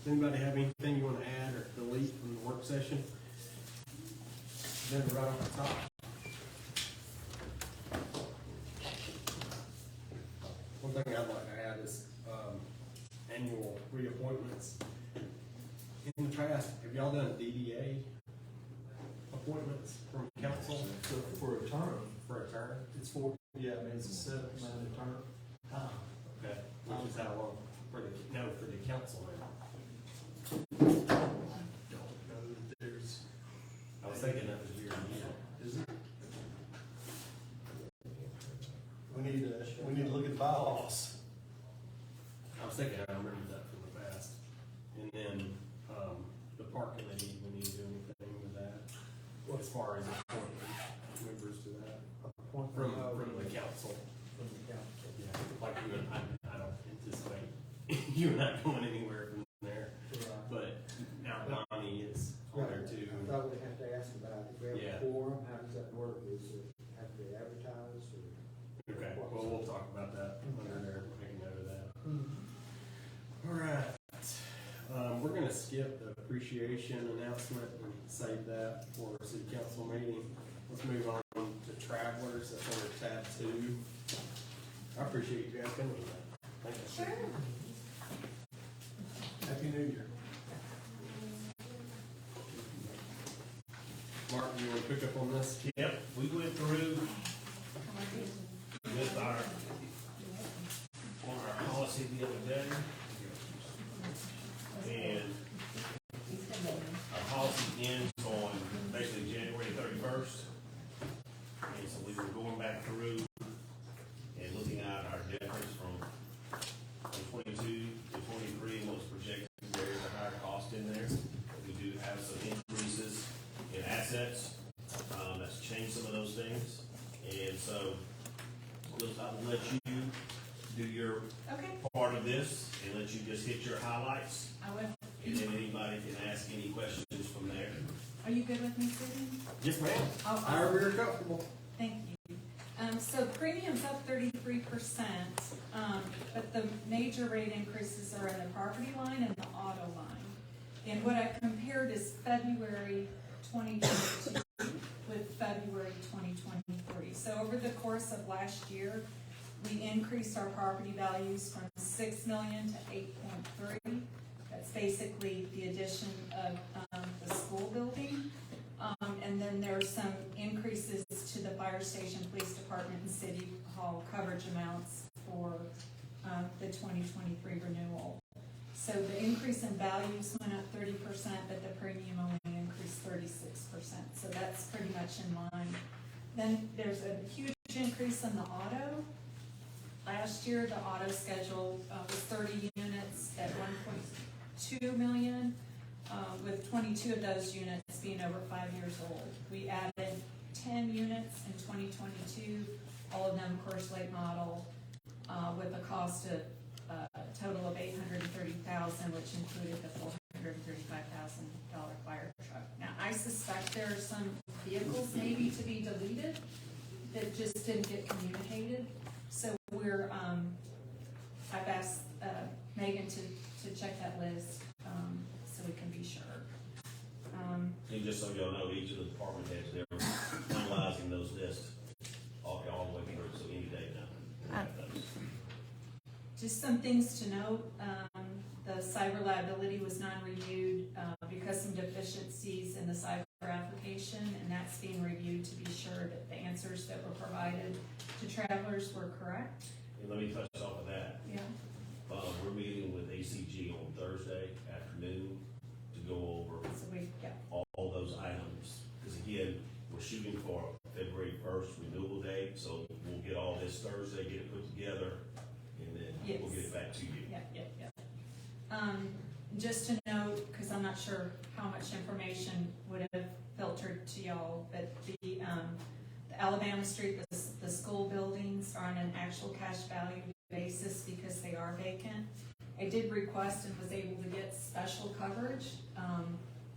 Does anybody have anything you want to add or delete from the work session? Then right off the top. One thing I'd like to add is annual reappointments. In the past, have y'all done DDA appointments from council? So for a term, For a term? it's 4, yeah, I mean, it's a 7-month term. Okay, which is how long for the council now? I don't know that there's, I was thinking that was year to year. is it? We need to look at the bylaws. I was thinking I remember that from the past. And then, the park committee, we need to do anything with that? As far as appointing members to that? From the council. From the council. Yeah, like you and I don't anticipate you and I going anywhere from there. Right. But now Donnie is on there too. I thought we'd have to ask about it. If we have Yeah. a quorum, how does that work? Is it have to be advertised or? Okay, well, we'll talk about that under there, make a note of that. Mm-hmm. All right, we're gonna skip the appreciation announcement and save that for a city council meeting. Let's move on to travelers, that's under tab 2. I appreciate you guys coming tonight. Thank you. Sure. Happy New Year. Mark, you wanna pick up on this? Yep, we went through with our, on our policy the other day. And our policy ends on basically January 31st. And so we were going back through and looking at our difference from 22 to 23 and what's projected. There is a higher cost in there. We do have some increases in assets. That's changed some of those things. And so I will let you do your Okay, part of this and let you just hit your highlights. I will. And then anybody can ask any questions from there. Are you good with me, Susan? Yes, ma'am. Oh, However you're comfortable. Thank you. So premium's up 33%, but the major rate increases are in the property line and the auto line. And what I compared is February 2022 with February 2023. So over the course of last year, we increased our property values from 6 million to 8.3. That's basically the addition of the school building. And then there's some increases to the fire station, police department, and city hall coverage amounts for the 2023 renewal. So the increase in values went up 30%, but the premium only increased 36%. So that's pretty much in line. Then there's a huge increase in the auto. Last year, the auto schedule was 30 units at 1.2 million, with 22 of those units being over 5 years old. We added 10 units in 2022, all of them course late model, with a cost of a total of $830,000, which included the $435,000 fire truck. Now, I suspect there are some vehicles maybe to be deleted that just didn't get communicated. So we're, I've asked Megan to check that list so we can be sure. And just so y'all know, each of the department heads, they're finalizing those lists all the way through, so any day now. Just some things to note, the cyber liability was non-reviewed because some deficiencies in the cyber application, and that's being reviewed to be sure that the answers that were provided to travelers were correct. And let me touch off of that. Yeah. We're meeting with ACG on Thursday afternoon to go over So we, yeah. all those items. Because again, we're shooting for February 1st renewal date, so we'll get all this Thursday, get it put together, and then we'll get it back to you. Yeah. Just to note, because I'm not sure how much information would have filtered to y'all, but the Alabama Street, the school buildings are on an actual cash value basis because they are vacant. I did request and was able to get special coverage,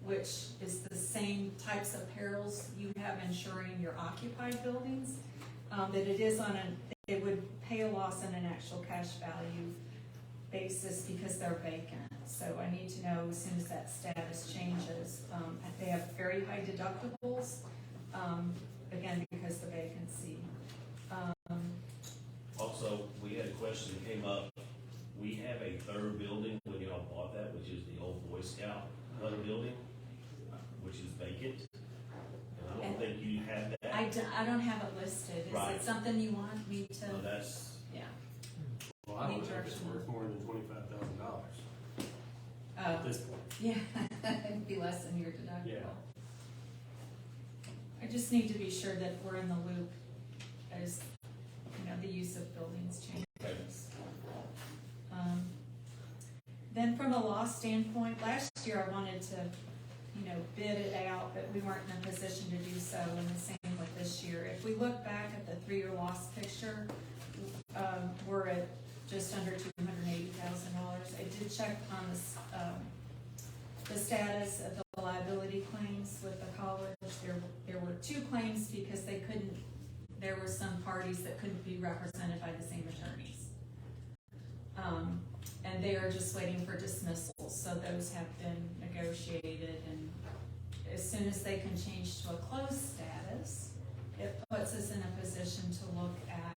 which is the same types of perils you have insuring your occupied buildings, that it is on it would pay a loss in an actual cash value basis because they're vacant. So I need to know as soon as that status changes. They have very high deductibles, again, because the vacancy. Also, we had a question that came up. We have a third building when y'all bought that, which is the old Boy Scout building, which is vacant. And I don't think you have that. I don't have it listed. Is Right. it something you want me to? No, that's, Yeah. Well, I don't think it's worth more than $25,000 at Oh, this point. yeah, it'd be less than your deductible. Yeah. I just need to be sure that we're in the loop as, the use of buildings changes. Then from a law standpoint, last year I wanted to, bid it out, but we weren't in a position to do so, and the same with this year. If we look back at the 3-year loss picture, we're at just under $280,000. I did check on this, the status of the liability claims with the college. There were 2 claims because there were some parties that couldn't be represented by the same attorneys. And they are just waiting for dismissal, so those have been negotiated, and as soon as they can change to a closed status, it puts us in a position to look at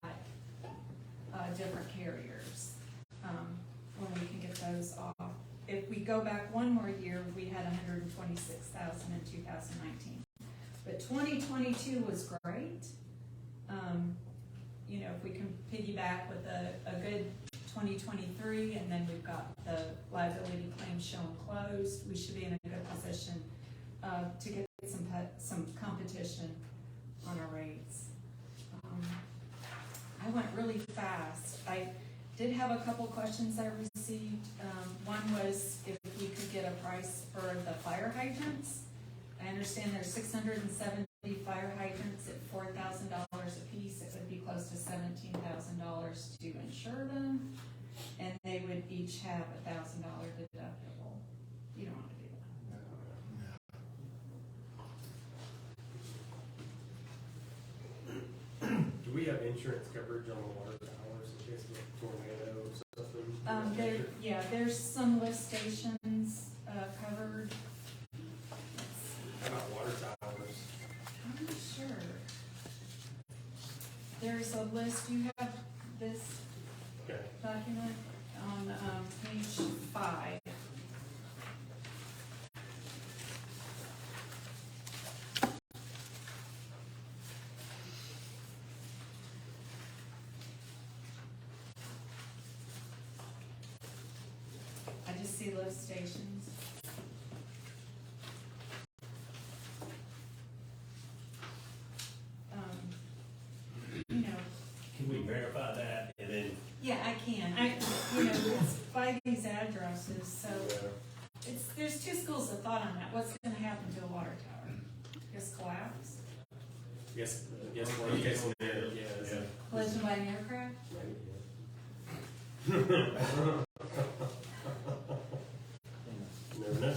different carriers, when we can get those off. If we go back one more year, we had $126,000 in 2019, but 2022 was great. If we can piggyback with a good 2023, and then we've got the liability claims shown closed, we should be in a good position to get some competition on our rates. I went really fast. I did have a couple questions I received. One was if we could get a price for the fire hydrants. I understand there's 670 fire hydrants at $4,000 a piece. It would be close to $17,000 to insure them, and they would each have $1,000 deductible. You don't want to do that. Do we have insurance coverage on the water towers in case of a tornado or something? There's some lift stations covered. How about water towers? I'm not sure. There's a list, you have this Okay. document on page 5. I just see lift stations. can we verify that and then, Yeah, I can. It's by these addresses, so there's 2 schools of thought on that. What's gonna happen to a water tower? Just collapse? Yes, worst case scenario, yeah. Collision by an aircraft? Never know.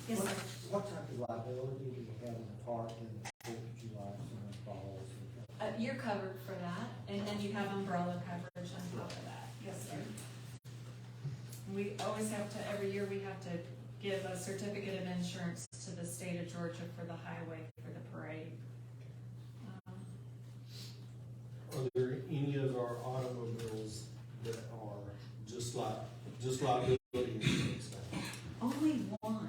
Yes, sir. What type of liability do you have in the park and the 4th of July and the falls? You're covered for that, and then you have umbrella coverage on top of that. Yes, sir. We always have to, every year we have to give a certificate of insurance to the state of Georgia for the highway, for the parade. Are there any of our automobiles that are just liability insurance now? Only one.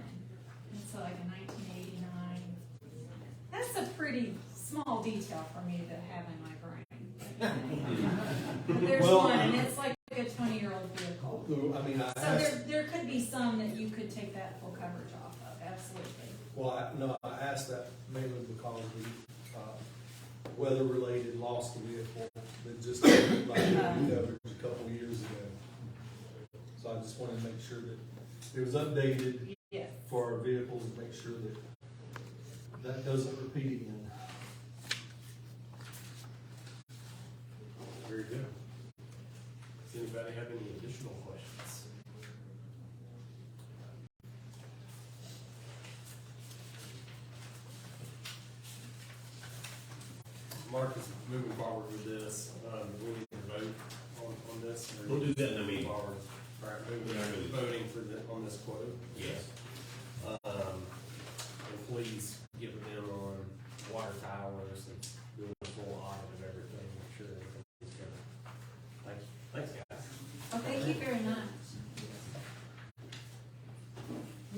It's like a 1989. That's a pretty small detail for me to have in my brain. But there's Well, one, and it's like a 20-year-old vehicle. I mean, I So asked, there could be some that you could take that full coverage off of, absolutely. I asked that mainly because the weather-related loss of vehicle that just had liability coverage a couple of years ago. So I just wanted to make sure that it was updated Yes. for our vehicles and make sure that that doesn't repeat again. Very good. Does anybody have any additional questions? Mark is moving forward with this. We need to vote on this. or we'll do that in a meeting. forward? All right, voting for on this quote. Yes. And please get with them on water towers and do a full audit of everything, make sure everything's good. Thanks, guys. Oh, thank you very much.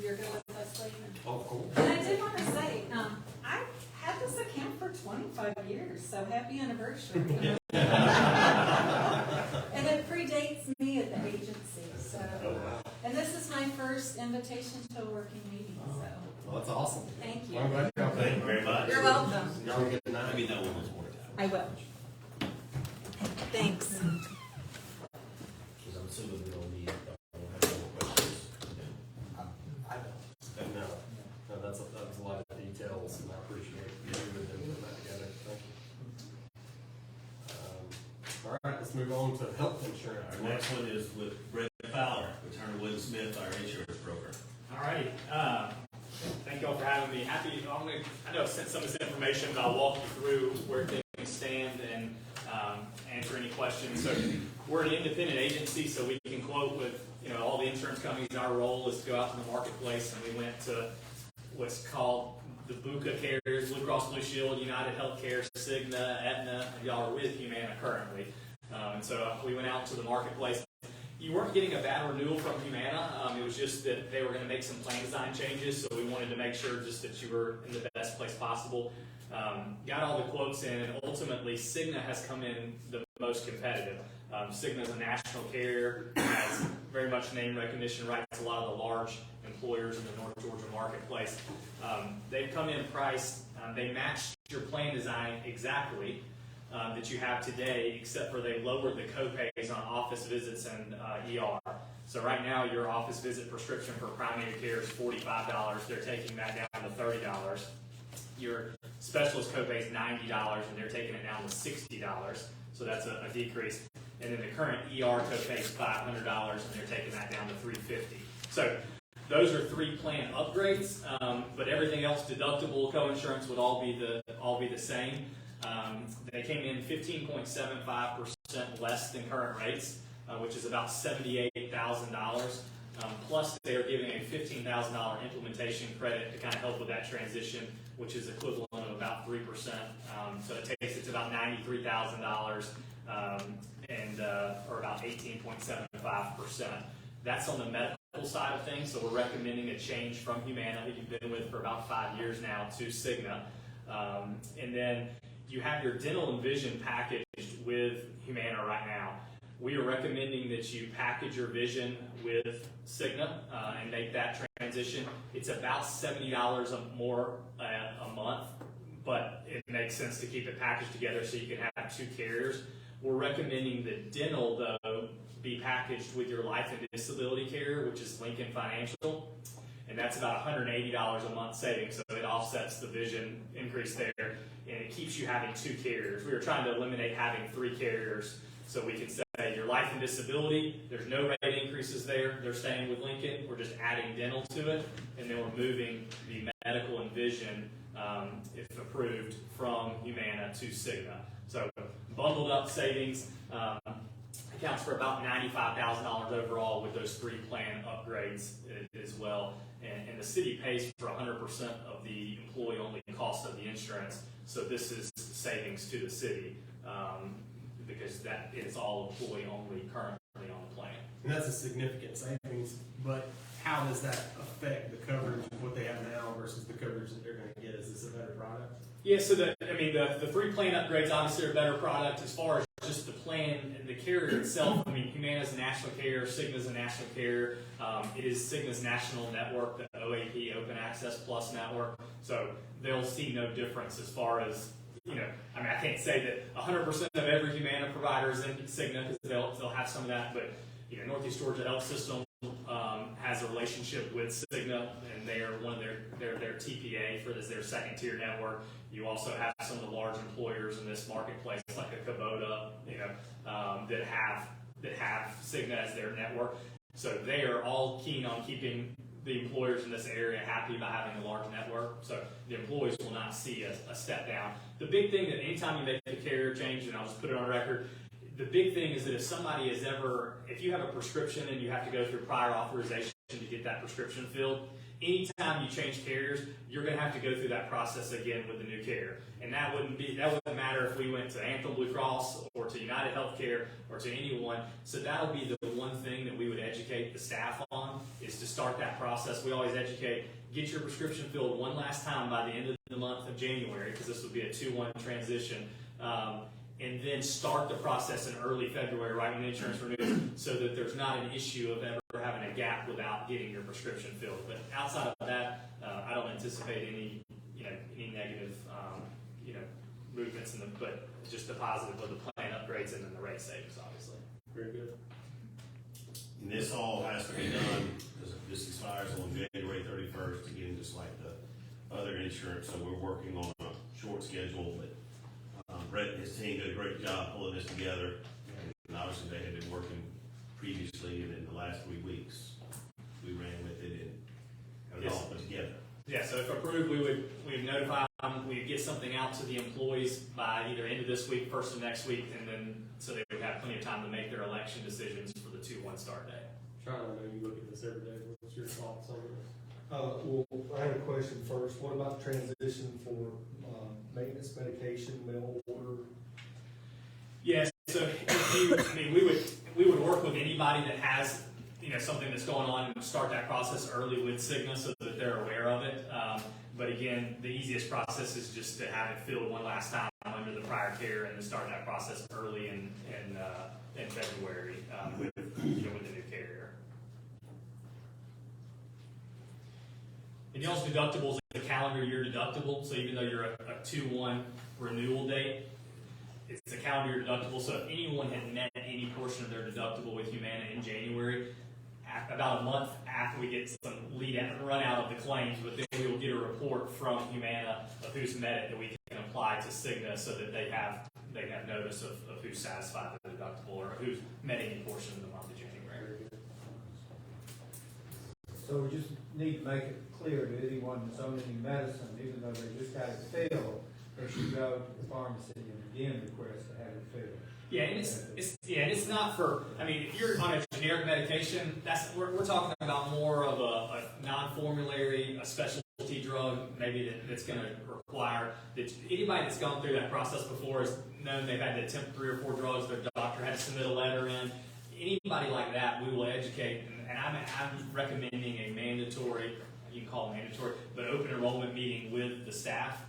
You're good with us leaving? Oh, cool. And I did want to say, I had this account for 25 years, so happy anniversary. And it predates me at the agency, so. Oh, wow. And this is my first invitation to a working meeting, so. Well, that's awesome. Thank you. Well, I'm glad you come. Thank you very much. You're welcome. Y'all have a good night. Let me know when those water towers. I will. Thanks. Because I'm assuming we don't need, we'll have more questions. I don't. No, that was a lot of details, and I appreciate you and them putting that together. Thank you. All right, let's move on to health insurance. Our next one is with Brett Fowler, with Turner Wood Smith, our insurance broker. Alrighty, thank you all for having me. I know I sent some of this information, but I'll walk you through where things stand and answer any questions. So we're an independent agency, so we can quote with all the insurance companies. Our role is to go out to the marketplace, and we went to what's called the BUCA carriers: Blue Cross Blue Shield, United Healthcare, Cigna, Aetna, and y'all are with Humana currently. And so we went out to the marketplace. You weren't getting a bad renewal from Humana. It was just that they were going to make some plan design changes, so we wanted to make sure just that you were in the best place possible. Got all the quotes in, and ultimately Cigna has come in the most competitive. Cigna is a national carrier, has very much name recognition rights to a lot of the large employers in the North Georgia marketplace. They've come in priced, they matched your plan design exactly that you have today, except for they lowered the copays on office visits and ER. So right now your office visit prescription for primary care is $45. They're taking that down to $30. Your specialist copay is $90, and they're taking it down to $60. So that's a decrease. And then the current ER copay is $500, and they're taking that down to $350. So those are 3 plan upgrades, but everything else, deductible, coinsurance, would all be the same. They came in 15.75% less than current rates, which is about $78,000. Plus, they are giving a $15,000 implementation credit to kind of help with that transition, which is equivalent of about 3%. So it takes it to about $93,000, or about 18.75%. That's on the medical side of things. So we're recommending a change from Humana, who you've been with for about 5 years now, to Cigna. And then you have your dental and vision packaged with Humana right now. We are recommending that you package your vision with Cigna and make that transition. It's about $70 more a month, but it makes sense to keep it packaged together so you can have 2 carriers. We're recommending that dental, though, be packaged with your life and disability carrier, which is Lincoln Financial. And that's about $180 a month savings, so it offsets the vision increase there, and it keeps you having 2 carriers. We are trying to eliminate having 3 carriers, so we can say your life and disability, there's no rate increases there, they're staying with Lincoln, we're just adding dental to it, and then we're moving the medical and vision, if approved, from Humana to Cigna. So bundled up savings, accounts for about $95,000 overall with those 3 plan upgrades as well. And the city pays for 100% of the employee-only cost of the insurance. So this is savings to the city because that is all employee-only currently on the plan. And that's a significant savings, but how does that affect the coverage of what they have now versus the coverage that they're going to get? Is this a better product? Yeah, so the 3 plan upgrades obviously are a better product. As far as just the plan and the carrier itself, Humana is a national carrier, Cigna is a national carrier. It is Cigna's national network, the OAP, Open Access Plus network. So they'll see no difference as far as, I can't say that 100% of every Humana provider is in Cigna because they'll have some of that, but Northeast Georgia Health System has a relationship with Cigna, and they are one of their TPA for their second tier network. You also have some of the large employers in this marketplace, like a Kubota, that have Cigna as their network. So they are all keen on keeping the employers in this area happy about having a large network. So the employees will not see a step down. The big thing that anytime you make a carrier change, and I'll just put it on record, the big thing is that if somebody is if you have a prescription and you have to go through prior authorization to get that prescription filled, anytime you change carriers, you're going to have to go through that process again with the new carrier. And that wouldn't matter if we went to Anthem Blue Cross or to United Healthcare or to anyone. So that'll be the one thing that we would educate the staff on, is to start that process. We always educate, get your prescription filled one last time by the end of the month of January, because this would be a 2-1 transition. And then start the process in early February, right when the insurance renews, so that there's not an issue of ever having a gap without getting your prescription filled. But outside of that, I don't anticipate any negative, movements but just the positive of the plan upgrades and then the rate savings, obviously. Very good. And this all has to be done, because this expires on January 31st, again, just like the other insurance, so we're working on a short schedule, but Brett and his team did a great job pulling this together, and obviously they had been working previously, and in the last 3 weeks, we ran with it and got it all put together. Yeah, so if approved, we would notify them, we'd get something out to the employees by either end of this week, first of next week, and then so they would have plenty of time to make their election decisions for the 2-1 start day. Sean, I know you look at this every day. What's your thoughts on this? Well, I have a question first. What about transition for maintenance medication, mail order? Yes, so we would work with anybody that has something that's going on and start that process early with Cigna so that they're aware of it. But again, the easiest process is just to have it filled one last time under the prior care and then start that process early in February with the new carrier. And y'all's deductible is a calendar year deductible, so even though you're a 2-1 renewal date, it's a calendar year deductible. So if anyone had met any portion of their deductible with Humana in January, about a month after we get some run out of the claims, but then we will get a report from Humana of who's met it that we can apply to Cigna so that they have notice of who's satisfied the deductible or who's met any portion of the month of January. So we just need to make it clear to anyone that's on any medicine, even though they just got it filled, they should go to the pharmacy and again request to have it filled. Yeah, and it's not for. I mean, if you're on a generic medication, we're talking about more of a non-formulary, a specialty drug, maybe that's going to require that anybody that's gone through that process before has known they've had to attempt 3 or 4 drugs. Their doctor had to submit a letter in. Anybody like that, we will educate, and I'm recommending a mandatory. You can call it mandatory, but open enrollment meeting with the staff.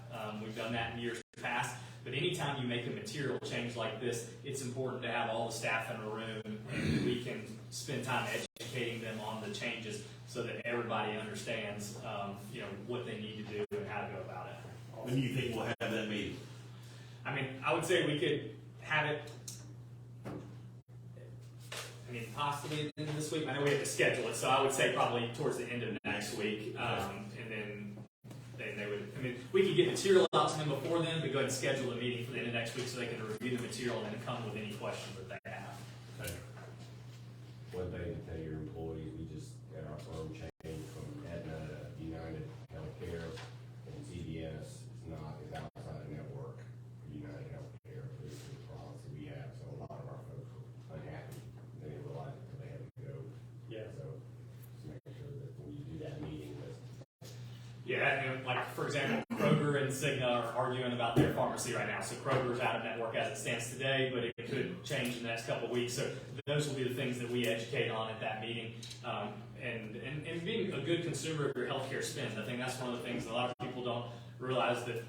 We've done that in years past. But anytime you make a material change like this, it's important to have all the staff in a room and we can spend time educating them on the changes so that everybody understands, what they need to do and how to go about it. When do you think we'll have that meeting? I mean, I would say we could have it, possibly at the end of this week. I know we have to schedule it, so I would say probably towards the end of next week. And then they would, we could get material out to them before then, but go ahead and schedule a meeting for the end of next week so they can review the material and then come with any questions that they have. Okay. One thing to tell your employees, we just got our firm changed from Aetna to United Healthcare, and CVS is outside the network for United Healthcare. This is the policy we have, so a lot of our folks are unhappy. They didn't realize it until they had to go. Yeah. So just make sure that when you do that meeting, that Yeah, like for example, Kroger and Cigna are arguing about their pharmacy right now. So Kroger's out of network as it stands today, but it could change in the next couple of weeks. So those will be the things that we educate on at that meeting. And being a good consumer of your healthcare spend. I think that's one of the things that a lot of people don't realize, that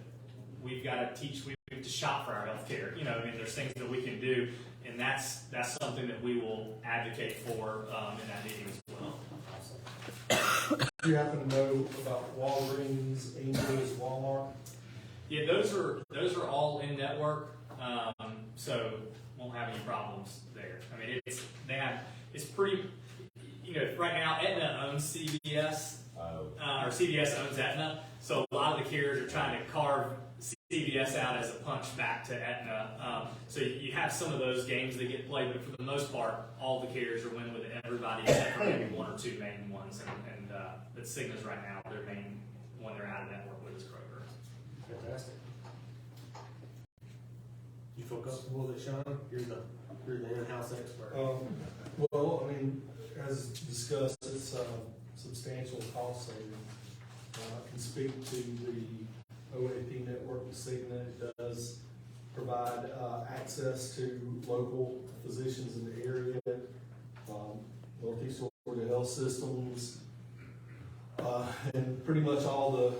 we've got to teach, we have to shop for our healthcare. There's things that we can do, and that's something that we will advocate for in that meeting as well. Do you happen to know about Walgreens, Angels, Walmart? Yeah, those are all in network, so won't have any problems there. It's pretty. Right now Aetna owns CVS, or CVS owns Aetna, so a lot of the carriers are trying to carve CVS out as a punch back to Aetna. So you have some of those games that get played, but for the most part, all the carriers are winning with everybody except for maybe 1 or 2 main ones. And but Cigna's right now, their main one they're out of network with is Kroger. Fantastic. You feel comfortable with it, Sean? You're the in-house expert. Well, I mean, as discussed, it's a substantial cost saving. I can speak to the OAP network this evening. It does provide access to local physicians in the area, Northeast Florida Health Systems, and pretty much all the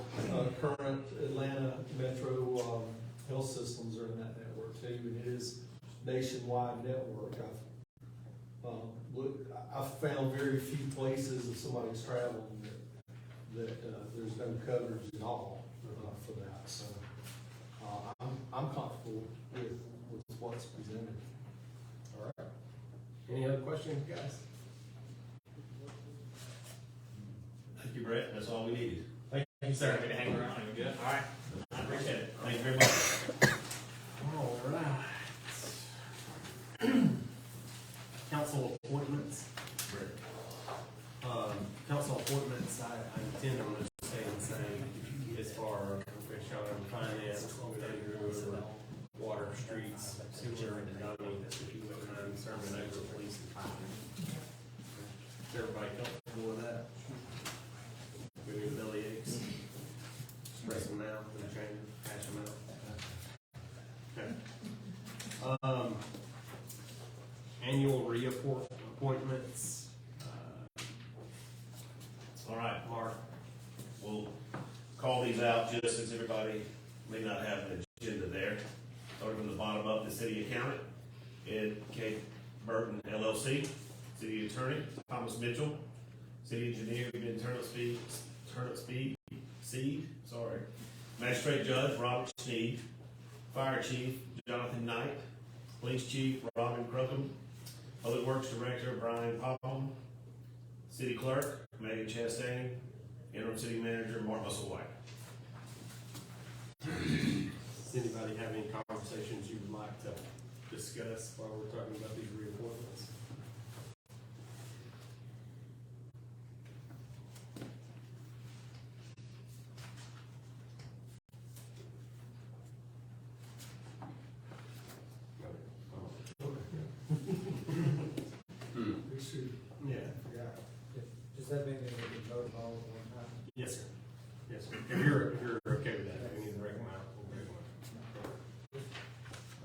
current Atlanta metro health systems are in that network too, and it is nationwide network. I've found very few places if somebody's traveling that there's no coverage at all for that. So I'm comfortable with what's presented. All right. Any other questions, guys? Thank you, Brett, that's all we needed. Thank you, Sir, sir. I'm gonna hang around. You good? All right. I appreciate it. Thank you very much. All right. Council appointments. Council appointments, I intend on just staying the same as far as Sean, finance, Andrew, water, streets, sewer, and Donnie, if you wouldn't mind serving over police and fire. Is everybody comfortable with that? We need belly aches. Stress them out, and change, hash them out. Okay. Annual appointments. All right, Mark. we'll call these out just since everybody may not have an agenda there. Starting from the bottom up, the city accountant, Ed K. Burton LLC, city attorney, Thomas Mitchell, city engineer, Ben Seed, magistrate judge, Robert Sneed, fire chief, Jonathan Knight, police chief, Robin Crookham, public works director, Brian Popham, city clerk, Megan Chastain, interim city manager, Mark Musselwhite. Does anybody have any conversations you would like to discuss while we're talking about these reappointments? Yeah. Does that mean that we can vote all at one time? Yes, sir. Yes, sir. If you're okay with that, we need to break them out. We'll break them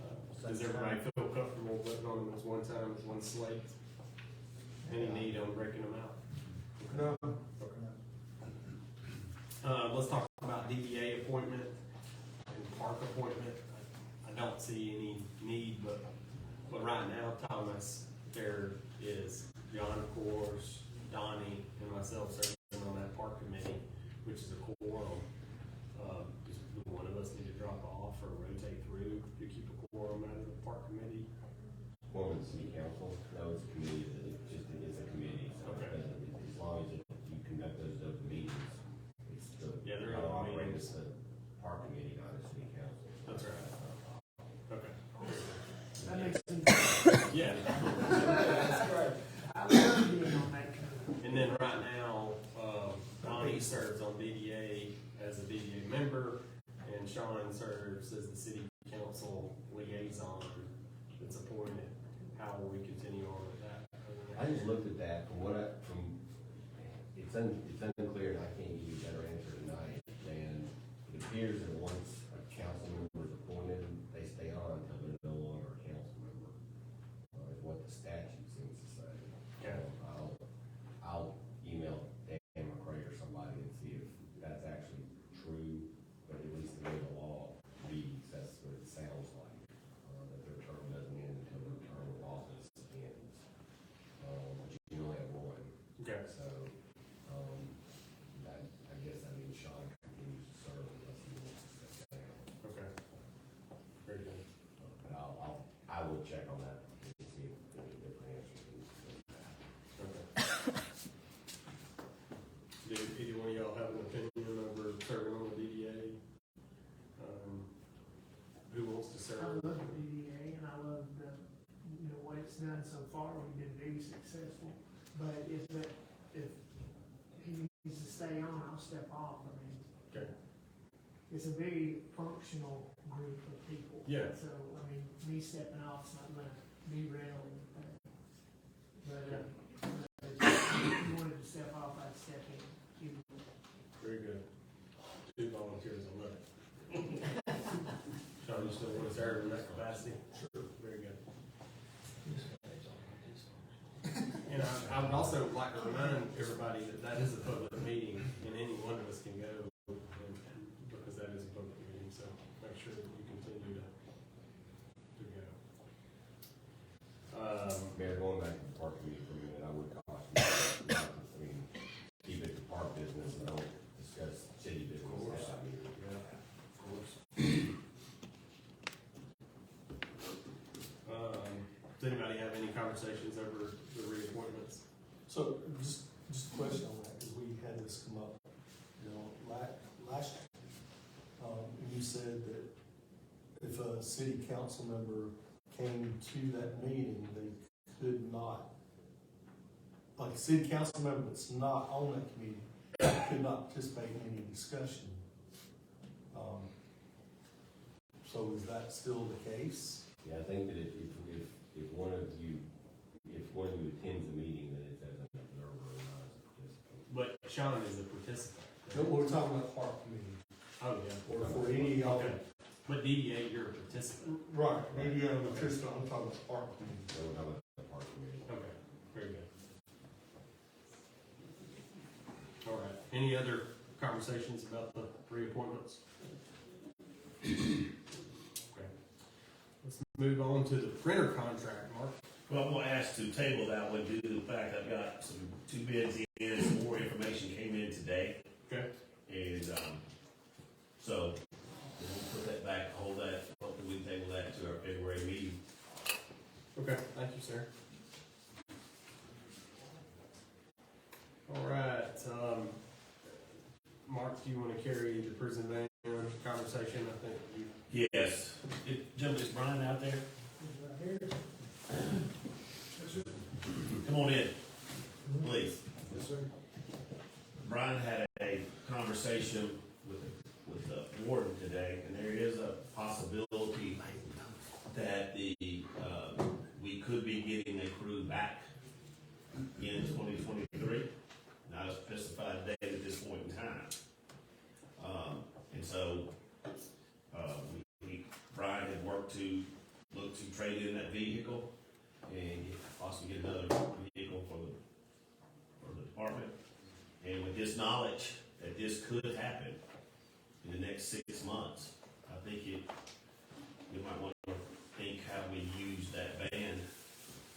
out. Does everybody feel comfortable voting on them as one time, as one slate? Any need on breaking them out? No. Let's talk about DDA appointment and park appointment. I don't see any need, but right now, Thomas, there is John, of course, Donnie, and myself serving on that park committee, which is a quorum. Does one of us need to drop off or rotate through to keep a quorum out of the park committee? One with the city council, no, it's a committee, it's a committee, so Okay. as long as you conduct those open meetings, it's still. Yeah, they're not open operating meetings. as the park committee, not the city council. That's right. That's not a problem. Okay. That makes sense. Yeah. That's great. I love being on that committee. And then right now, Donnie serves on DDA as a DDA member, and Sean serves as the city council liaison that's appointed. How will we continue on with that? I just looked at that, it's unclear, and I can't give you a better answer tonight, and it appears that once a council member is appointed, they stay on until they're no longer a council member, is what the statute seems to say. Okay. I'll email Dan McCray or somebody and see if that's actually true, but at least the way the law reads, that's what it sounds like, that their term doesn't end until their term of office ends. But you can only have one. Okay. So, I guess that means Sean continues to serve unless he wants to step down. Okay. Very good. But I will check on that and see if there's a different answer. Okay. Do either one of y'all have an opinion over serving on the DDA? Who wants to I serve? love the DDA and I love what it's done so far. We've been very successful. But if he needs to stay on, I'll step off. I mean, Okay. it's a very functional group of people. Yeah. So, I mean, me stepping off's not gonna derail anything. But, if you wanted to step off, I'd step in. Very good. 2 volunteers on that. Sean, you still want to serve in that capacity? Sure. Very good. And I would also like to remind everybody that that is a public meeting, and any one of us can go, because that is a public meeting, so make sure that you continue to go. Mayor, going back to the park meeting for a minute, I would caution, I mean, keep it to park business, and don't discuss city business at that meeting. Yeah, of course. Does anybody have any conversations over the reappointments? So, just a question on that, because we had this come up, last year. And you said that if a city council member came to that meeting, they could not, like a city council member that's not on that committee, could not participate in any discussion. So is that still the case? Yeah, I think that if one of you attends the meeting, then it's as an observer and not as a participant. But Sean is a participant. No, we're talking about park committee, Oh, yeah. or for any, Okay. But DDA, you're a participant. right, maybe I'm a participant, I'm talking about park committee. So we're talking about the park committee. Okay, very good. All right, any other conversations about the reappointments? Okay. Let's move on to the printer contract, Mark. Well, I'm gonna ask to table that one due to the fact I've got 2 bids in, some more information came in today. Okay. And, so we'll put that back, hold that, hopefully we can table that to our February meeting. Okay, thank you, sir. All right, Mark, do you want to carry the prison van conversation? I think you. Yes. Gentlemen, is Brian out there? Come on in, please. Yes, sir. Brian had a conversation with the warden today, and there is a possibility that we could be getting a crew back in 2023, not a specified date at this point in time. And so, Brian had worked to look to trade in that vehicle and possibly get another vehicle for the department. And with this knowledge that this could happen in the next 6 months, I think we might want to think how we use that van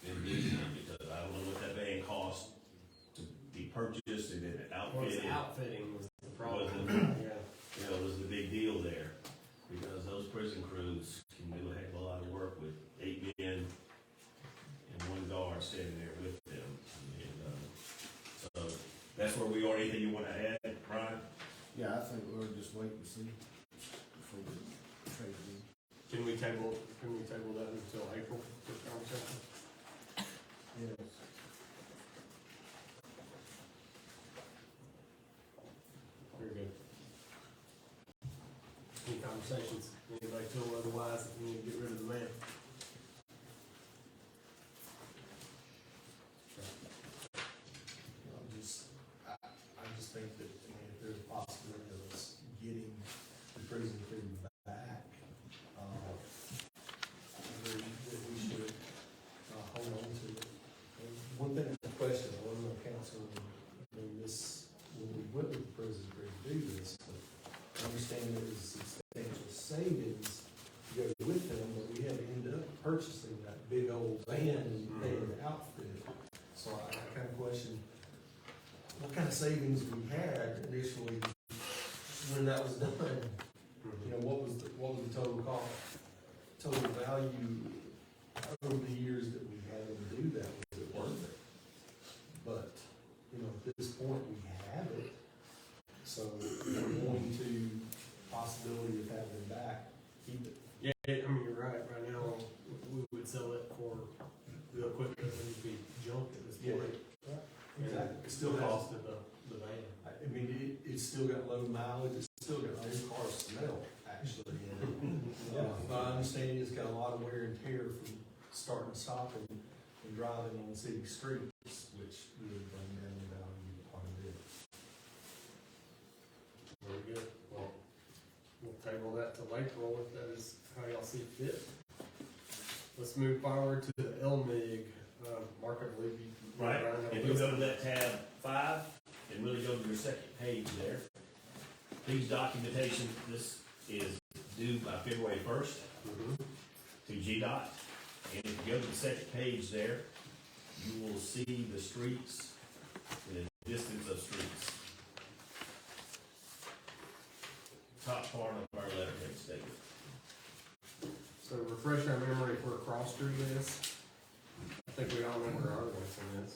in the meantime, because I don't know what that van costs to be purchased and then outfitted. Outfitting was the problem. Yeah. Was the big deal there, because those prison crews can do a heck of a lot of work with 8 men and 1 guard standing there with them. And, so that's where we are. Anything you want to add, Brian? Yeah, I think we'll just wait and see before we trade in. Can we table that until April for conversation? Yes. Very good. Any conversations? Anybody feel otherwise that we need to get rid of the van? I just think that, if there's a possibility of us getting the prison crew back, that we should, hold on to it. And one thing to question, I wasn't on council, when we went with the prison crew to do this, but I understand there was substantial savings to go with them, but we had to end up purchasing that big old van and paying the outfit. So I kind of question what kind of savings we had initially when that was done. What was the total cost, total value over the years that we had them do that? Was it worth it? But, at this point, we have it. So we're going to possibility of having them back, keep it. Yeah, I mean, you're right. Right now, we would sell it for the equipment that would be junk at this point. Exactly. It still costed the van. I mean, it's still got low mileage, it's still got old car smell, actually. understanding it's got a lot of wear and tear from starting and stopping and driving on city streets, which really bring down the value quite a bit. Very good. Well, we'll table that till April if that is how y'all see fit. Let's move forward to the LMIG. Mark, I believe you. Right, Brian, have a if you list. go to that tab 5, and really go to your second page there, please documentation, this is due by February 1st Mhm. to GDOT. And if you go to the second page there, you will see the streets and the distance of streets. Top part of our letterhead statement. So refresh our memory where Cross Street is. I think we all know where Arlington is.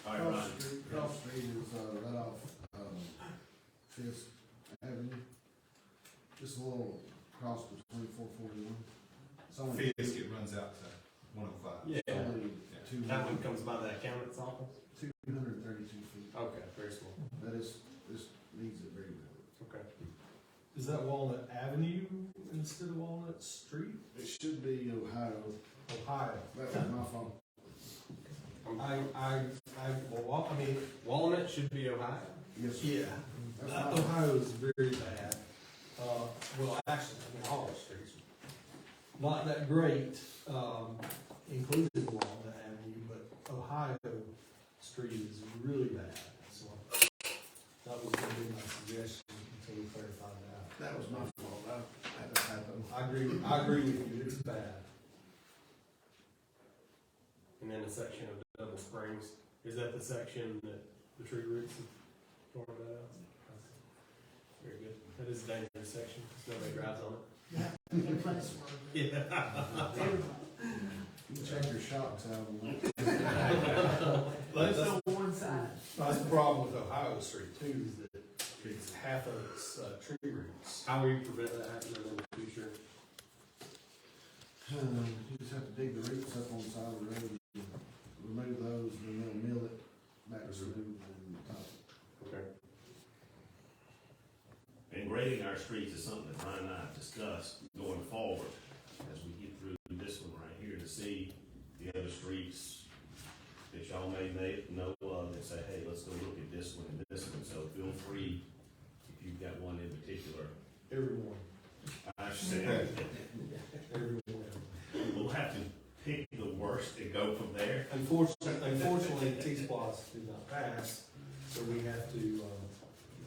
All right, Ryan. Cross Street is, right off, Fifth Avenue. Just a little cross between 441. It's only, Fisk, it runs out to 105. Yeah. only That one comes by the accountant's office? 232 feet. Okay, very small. That is, this needs it very bad. Okay. Is that Walnut Avenue instead of Walnut Street? It should be Ohio. Ohio. That was my fault. Well, I mean, Walnut should be Ohio. Yes, sir. yeah, That's my Ohio is very bad. Well, actually, I mean, all the streets, not that great, including Walnut Avenue, but Ohio Street is really bad, so that was gonna be my suggestion until we clarified that. That was my fault. That happened. I agree with you, it's bad. And then a section of Double Springs. Is that the section that the tree roots have torn that out? Very good. That is a dangerous section, because nobody drives on it. Yeah. You check your shocks out on that. That's one side. That's the problem with Ohio Street too, is that it's half of its tree roots. How will you prevent that happening in the future? You just have to dig the roots up on the side of the road, and remove those, and then they'll mill it back smooth and top. Okay. And grading our streets is something that Brian and I have discussed going forward as we get through this one right here to see the other streets that y'all may know of and say, hey, let's go look at this one and this one. So feel free if you've got one in particular. Everyone. I understand. Everyone. We'll have to pick the worst and go from there. Unfortunately, T-Splosh did not pass, so we have to,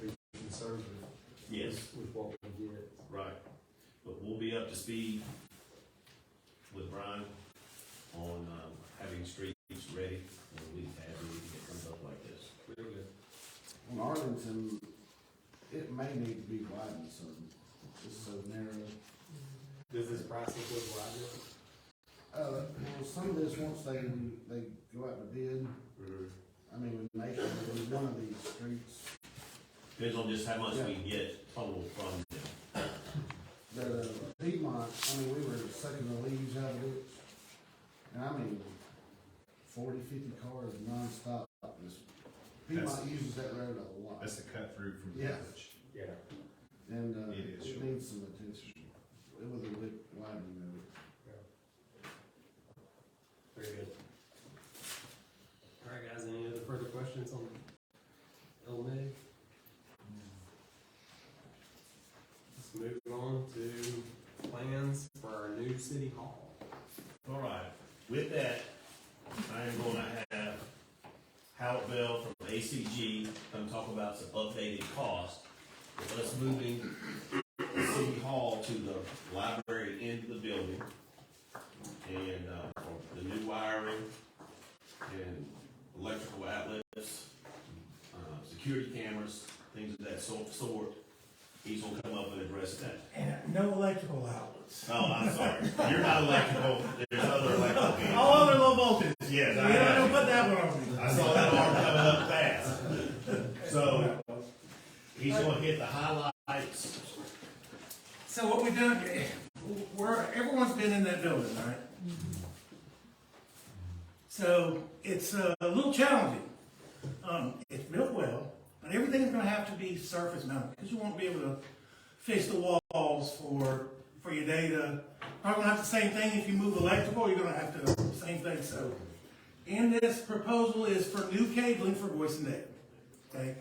be conservative. Yes. With what we get. Right. But we'll be up to speed with Brian on having streets ready, and we have to get things up like this. Real good. On Arlington, it may need to be widened some, it's so narrow. Does this price include wider? Well, some of this, once they go out to bid, I mean, we make it, one of these streets, Depends on just how much we get total from them. the Piedmont, I mean, we were sucking the leaves out of it. And I mean, 40, 50 cars nonstop. Piedmont uses that road a lot. That's the cut through from the Yeah. village. Yeah. And, It is, it sure. needs some attention. It was a bit widening of it. Very good. All right, guys, any other further questions on LMIG? Let's move on to plans for our new city hall. All right. With that, I am going to have Howard Bell from ACG come talk about some updated costs with us moving the city hall to the library end of the building, and for the new wiring and electrical outlets, security cameras, things of that sort. He's gonna come up and address that. And no electrical outlets. Oh, I'm sorry. You're not electrical. There's other electrical people. All other low voltage. Yes, You I don't know. put that one on me. I saw that arm coming up fast. So he's gonna hit the highlights. So what we've done, everyone's been in that building, right? So it's a little challenging. It's built well, but everything's gonna have to be surface mounted, because you won't be able to fix the walls for your data Probably gonna have the same thing if you move electrical, you're gonna have to, same thing, so. In this proposal is for new cabling for voice and data, okay?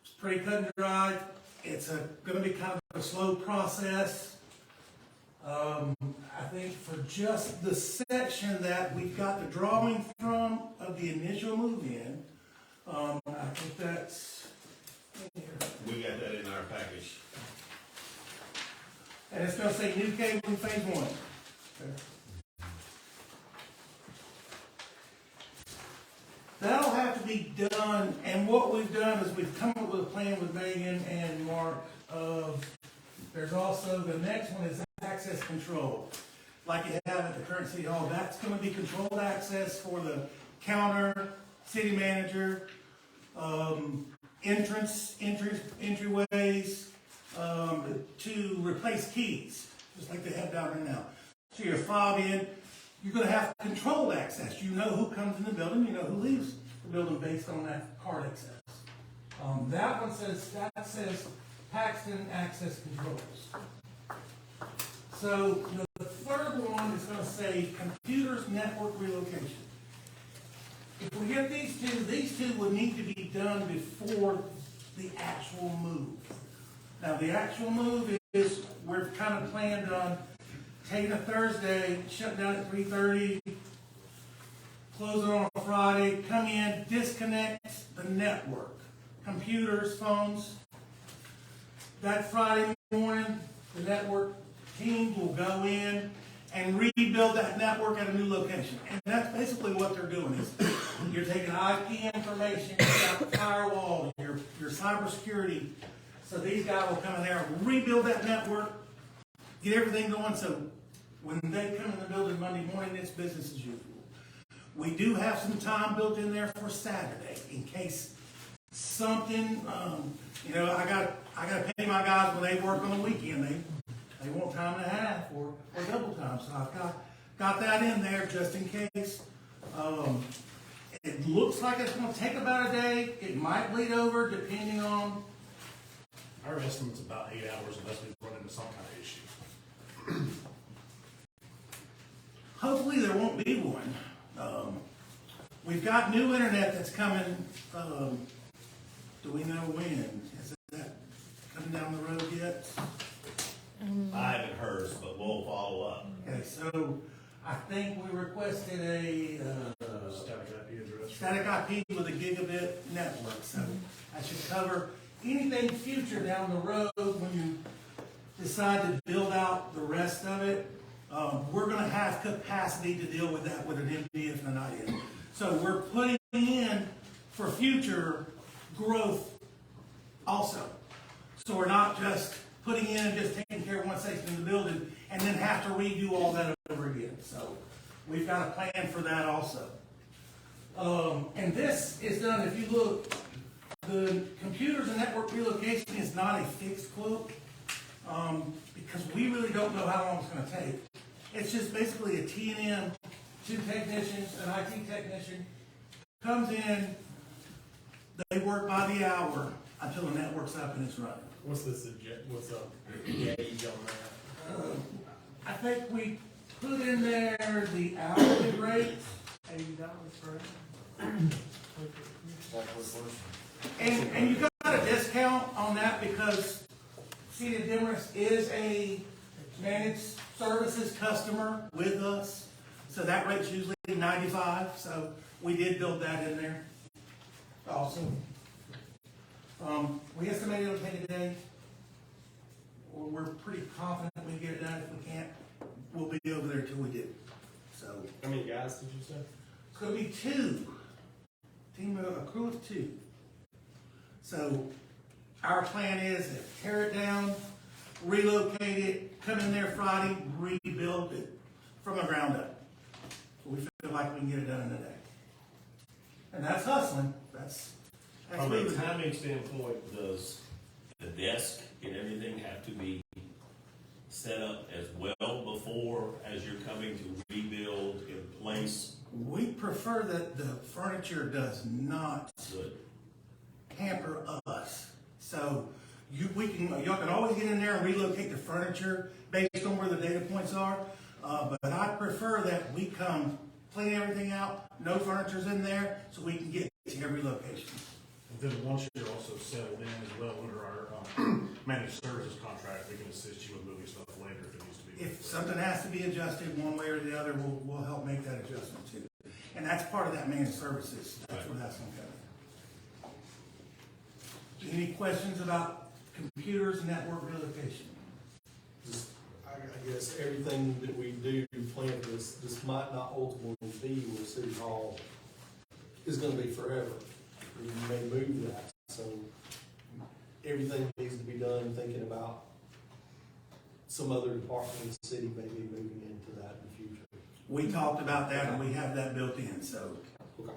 It's pretty cut and dry, it's gonna be kind of a slow process. I think for just the section that we've got the drawing from of the initial move-in, I think that's in here. We got that in our package. And it's gonna say new cabling phase one. Okay. That'll have to be done, and what we've done is we've come up with a plan with Megan and Mark of, there's also, the next one is access control. Like you have at the current city hall, that's gonna be controlled access for the counter, city manager, entryways, to replace keys, just like they have down there now. So your fob in, you're gonna have controlled access. You know who comes in the building, you know who leaves the building based on that card access. That one says Paxton Access Controls. So the third one is gonna say computers network relocation. If we get these two would need to be done before the actual move. Now, the actual move is, we're kind of planned on taking a Thursday, shut down at 3:30, close it on a Friday, come in, disconnect the network, computers, phones. That Friday morning, the network team will go in and rebuild that network at a new location. And that's basically what they're doing is, you're taking IP information, you've got the firewall, your cybersecurity. So these guys will come in there and rebuild that network, get everything going, so when they come in the building Monday morning, it's business as usual. We do have some time built in there for Saturday, in case something, I gotta pay my guys when they work on the weekend, they want time and a half or double time, so I've got that in there just in case. It looks like it's gonna take about a day, it might bleed over depending on. Our estimate's about 8 hours unless we run into some kind of issue. Hopefully there won't be one. We've got new internet that's coming, do we know when? Is that coming down the road yet? I haven't heard, but we'll follow up. Okay, so I think we requested a Static IP address. static IP with a gigabit network, so that should cover anything future down the road when you decide to build out the rest of it. We're gonna have capacity to deal with that with an MDF and an IN. So we're putting in for future growth also. So we're not just putting in and just taking care of one section of the building and then have to redo all that over again. So we've got a plan for that also. And this is done, if you look, the computers and network relocation is not a fixed quote, because we really don't know how long it's gonna take. It's just basically a T&M, two technicians, an IT technician, comes in, they work by the hour until the network's up and it's running. What's the gauge on that? I think we put in there the hourly rate, $80 per hour. and you got a discount on that because City of Demorest is a managed services customer with us, so that rate's usually 95, so we did build that in there also. We estimate it'll take a day. We're pretty confident we get it done. If we can't, we'll be over there till we do. So How many guys did you say? it's gonna be two. A crew of two. So our plan is to tear it down, relocate it, come in there Friday, rebuild it from the ground up. We feel like we can get it done in a day. And that's hustling. That's From a moving. timing standpoint, does the desk and everything have to be set up as well before as you're coming to rebuild in place? We prefer that the furniture does not Good. hamper us. So y'all can always get in there and relocate the furniture based on where the data points are, But I prefer that we come clean everything out, no furniture's in there, so we can get to every location. And then once you're also settled in as well under our managed services contract, we can assist you with moving stuff later if it needs to be. If something has to be adjusted one way or the other, we'll help make that adjustment too. And that's part of that managed services, that's where that's gonna come. Any questions about computers and network relocation? Just, I guess everything that we do plan this might not ultimately be where City Hall is gonna be forever. We may move that, so everything needs to be done thinking about some other department in the city may be moving into that in the future. We talked about that and we have that built in, so. Okay.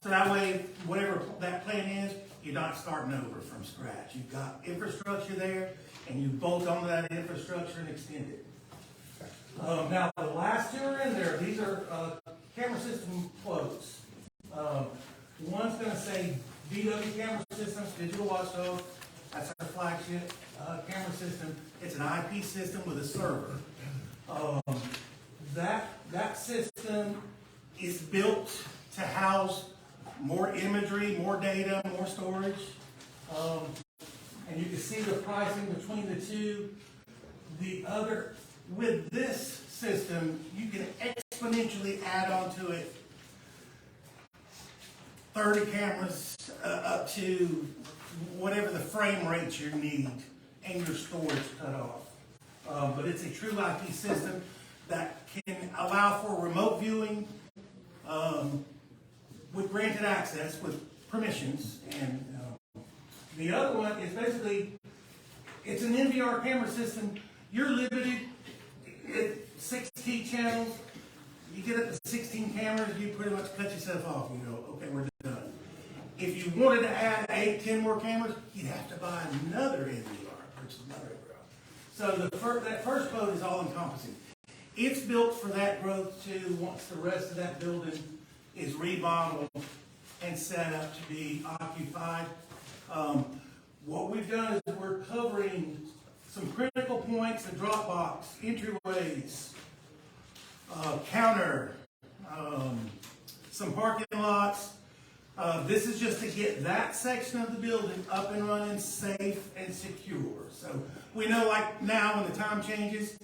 So that way, whatever that plan is, you're not starting over from scratch. You've got infrastructure there and you bolt onto that infrastructure and extend it. Now, the last two are in there. These are camera system quotes. One's gonna say DW Camera Systems, Digital Watchdog. That's our flagship camera system. It's an IP system with a server. That system is built to house more imagery, more data, more storage. And you can see the pricing between the two. With this system, you can exponentially add onto it 30 cameras up to whatever the frame rate you need and your storage cut off. But it's a true IP system that can allow for remote viewing with granted access, with permissions. And the other one is basically, it's an NVR camera system. You're limited at 16 channels. You get up to 16 cameras, you pretty much cut yourself off. You go, okay, we're done. If you wanted to add 8, 10 more cameras, you'd have to buy another NVR, purchase another NVR. So that first quote is all encompassing. It's built for that growth too, once the rest of that building is remodeled and set up to be occupied. What we've done is we're covering some critical points, a drop box, entryways, counter, some parking lots. This is just to get that section of the building up and running safe and secure. So we know, like now when the time changes,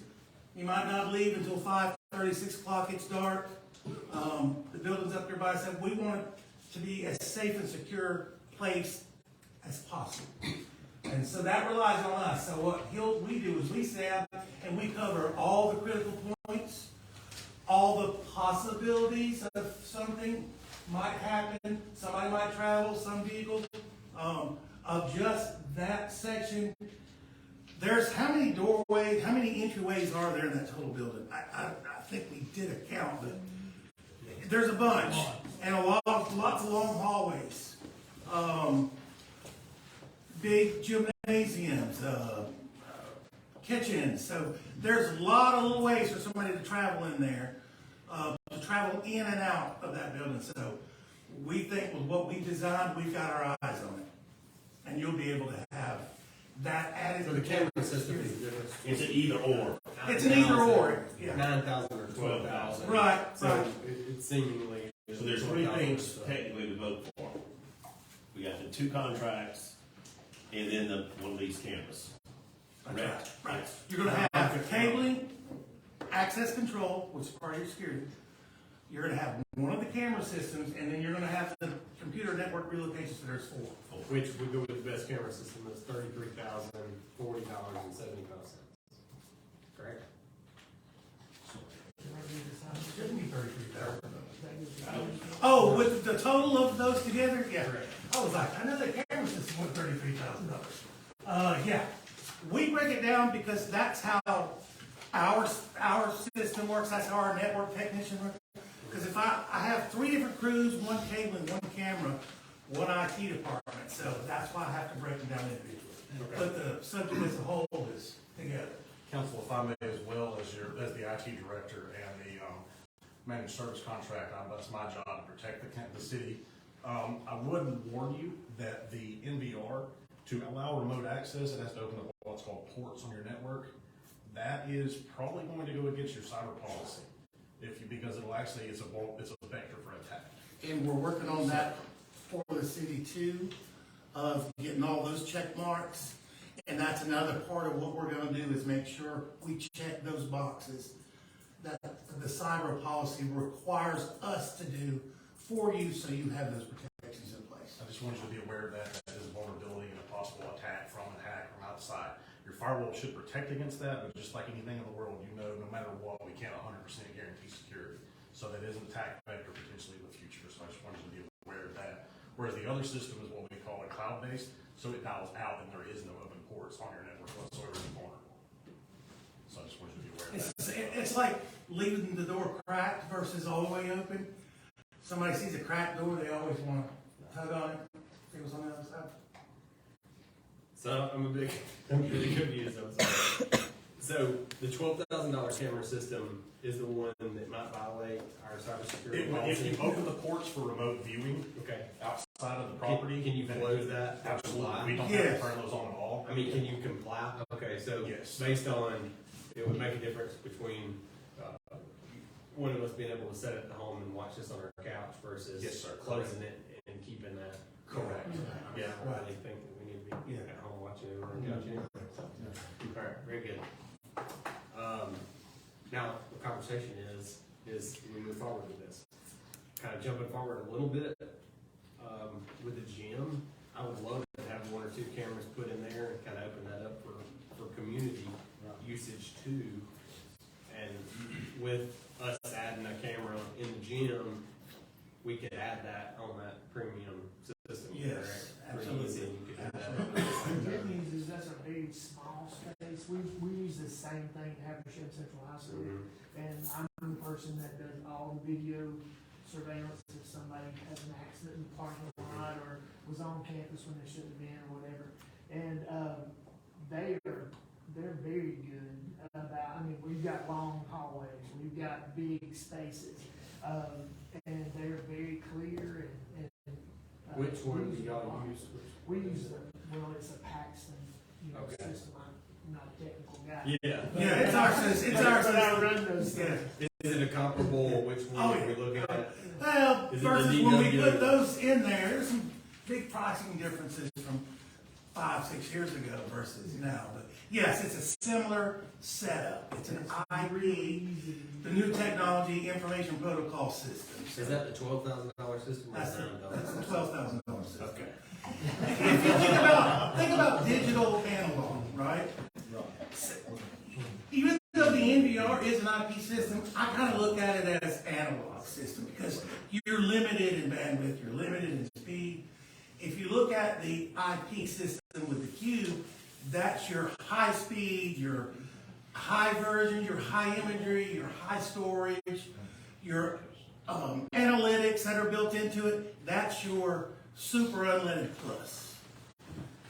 you might not leave until 5:30, 6 o'clock, it's dark. The building's up there by itself. We want it to be as safe and secure place as possible. And so that relies on us. So what we do is we stand and we cover all the critical points, all the possibilities of something might happen, somebody might travel, some vehicle, of just that section. There's how many doorways, how many entryways are there in that total building? I think we did a count, but there's a bunch, and lots of long hallways, big gymnasiums, kitchens. So there's a lot of little ways for somebody to travel in there, to travel in and out of that building. So we think with what we designed, we've got our eyes on it, and you'll be able to have that added. So the camera system is different. It's an either or. It's an either or. Yeah. 9,000 or 12,000. Right. So Right. it's seemingly. So there's three 12,000 things stuff. technically to vote for. We got the 2 contracts, and then one of these cameras. Correct? Right. You're going to have cabling, access control, which is part of your security. You're going to have one of the camera systems, and then you're going to have the computer network relocation. So there's 4. Which we go with the best camera system is $33,040.75. Correct? Shouldn't be 33,000. Oh, with the total of those together? Yeah. I was like, I know the camera system was $33,000. Yeah. We break it down because that's how our system works. That's how our network technician works. Because if I have 3 different crews, 1 cabling, 1 camera, 1 IT department, so that's why I have to break them down individually. Okay. But the subject as a whole is together. Council, if I may, as well as the IT director and the managed service contract, that's my job to protect the city. I would warn you that the NVR, to allow remote access, it has to open up what's called ports on your network. that is probably going to go against your cyber policy. Because it'll actually, it's a vector for attack. And we're working on that for the city too, of getting all those check marks. And that's another part of what we're gonna do is make sure we check those boxes that the cyber policy requires us to do for you, so you have those protections in place. I just want you to be aware of that is a vulnerability and a possible attack from an hack from outside. Your firewall should protect against that, but just like anything in the world, no matter what, we can't 100% guarantee security. So that is an attack vector potentially in the future, so I just wanted you to be aware of that. Whereas the other system is what we call a cloud-based, so it dials out and there is no open ports on your network whatsoever in the corner. So I just wanted you to be aware of that. It's like leaving the door cracked versus all the way open. Somebody sees a cracked door, they always want to tug on it, see what's on the other side. So I'm really confused, I'm sorry. So the $12,000 camera system is the one that might violate our cybersecurity If policy? you open the ports for remote viewing Okay. outside of the property. Can you close that? Absolutely, we don't have Yes. to turn those on at all. I mean, can you comply? Okay, so Yes. based on, it would make a difference between one of us being able to set it at home and watch this on our couch versus Yes, sir. closing it and keeping that. Correct. Yeah, I really think that we need to be at home watching it on our couch anyway. All right, very good. Now, the conversation is we move forward with this. Kind of jumping forward a little bit, with the gym, I would love to have 1 or 2 cameras put in there and kind of open that up for community usage too. And with us adding a camera in the gym, we could add that on that premium system. Yes, correct? absolutely. Pretty easy, and you could do that. The good news is that's a very small space. We use the same thing at Haversham Central High School. Mhm. And I'm the person that does all the video surveillance if somebody has an accident in the parking lot or was on campus when they shouldn't have been or whatever. And, they're very good about, I mean, we've got long hallways, we've got big spaces, and they're very clear and. Which one we do use y'all a lot. use? We use it's a Paxton, Okay. system. I'm not a technical guy. Yeah. Yeah, it's our system, it's our But I system. run those things. Is it a comparable, which Oh, one yeah. are we looking at? Well, Is it the versus when we DW? put those in there, there's some big pricing differences from 5-6 years ago versus now. But yes, it's a similar setup. It's an IP, the new technology information protocol system. Is that the $12,000 system or That's $9,000? the $12,000 system. Okay. If you think about digital analog, right? Even though the NVR is an IP system, I kind of look at it as analog system because you're limited in bandwidth, you're limited in speed. If you look at the IP system with the cube, that's your high speed, your high version, your high imagery, your high storage, your analytics that are built into it. That's your super unlimited plus.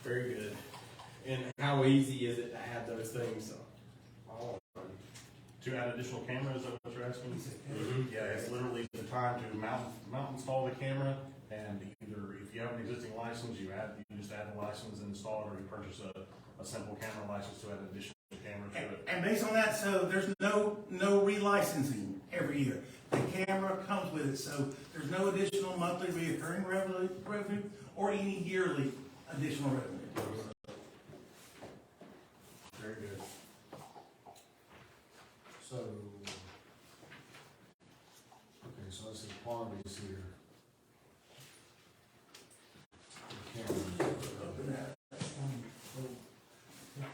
Very good. And how easy is it to add those things? All of them? To add additional cameras, is that what you're asking? Mhm. Yeah, it's literally the time to mount install the camera, and either if you have an existing license, you just add the license and install it, or you purchase a simple camera license to add an additional camera to it. And based on that, so there's no relicensing every year. The camera comes with it, so there's no additional monthly reoccurring revenue or any yearly additional revenue. Very good. So, okay, so let's see, quantities here. The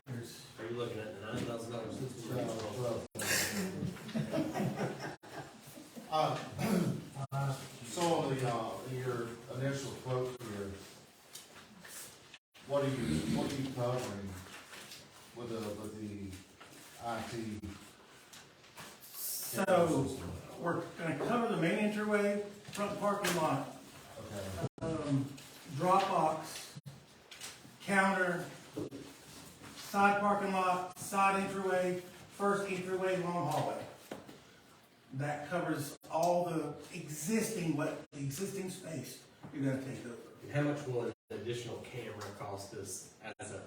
cameras. Are you looking at the $9,000 system? So on the, your initial quote here, what are you covering with the IT? So we're gonna cover the main entryway, front parking lot, Okay, Dropbox, counter, side parking lot, side entryway, first entryway, long hallway. That covers all the existing space you're gonna take over. How much will an additional camera cost us as an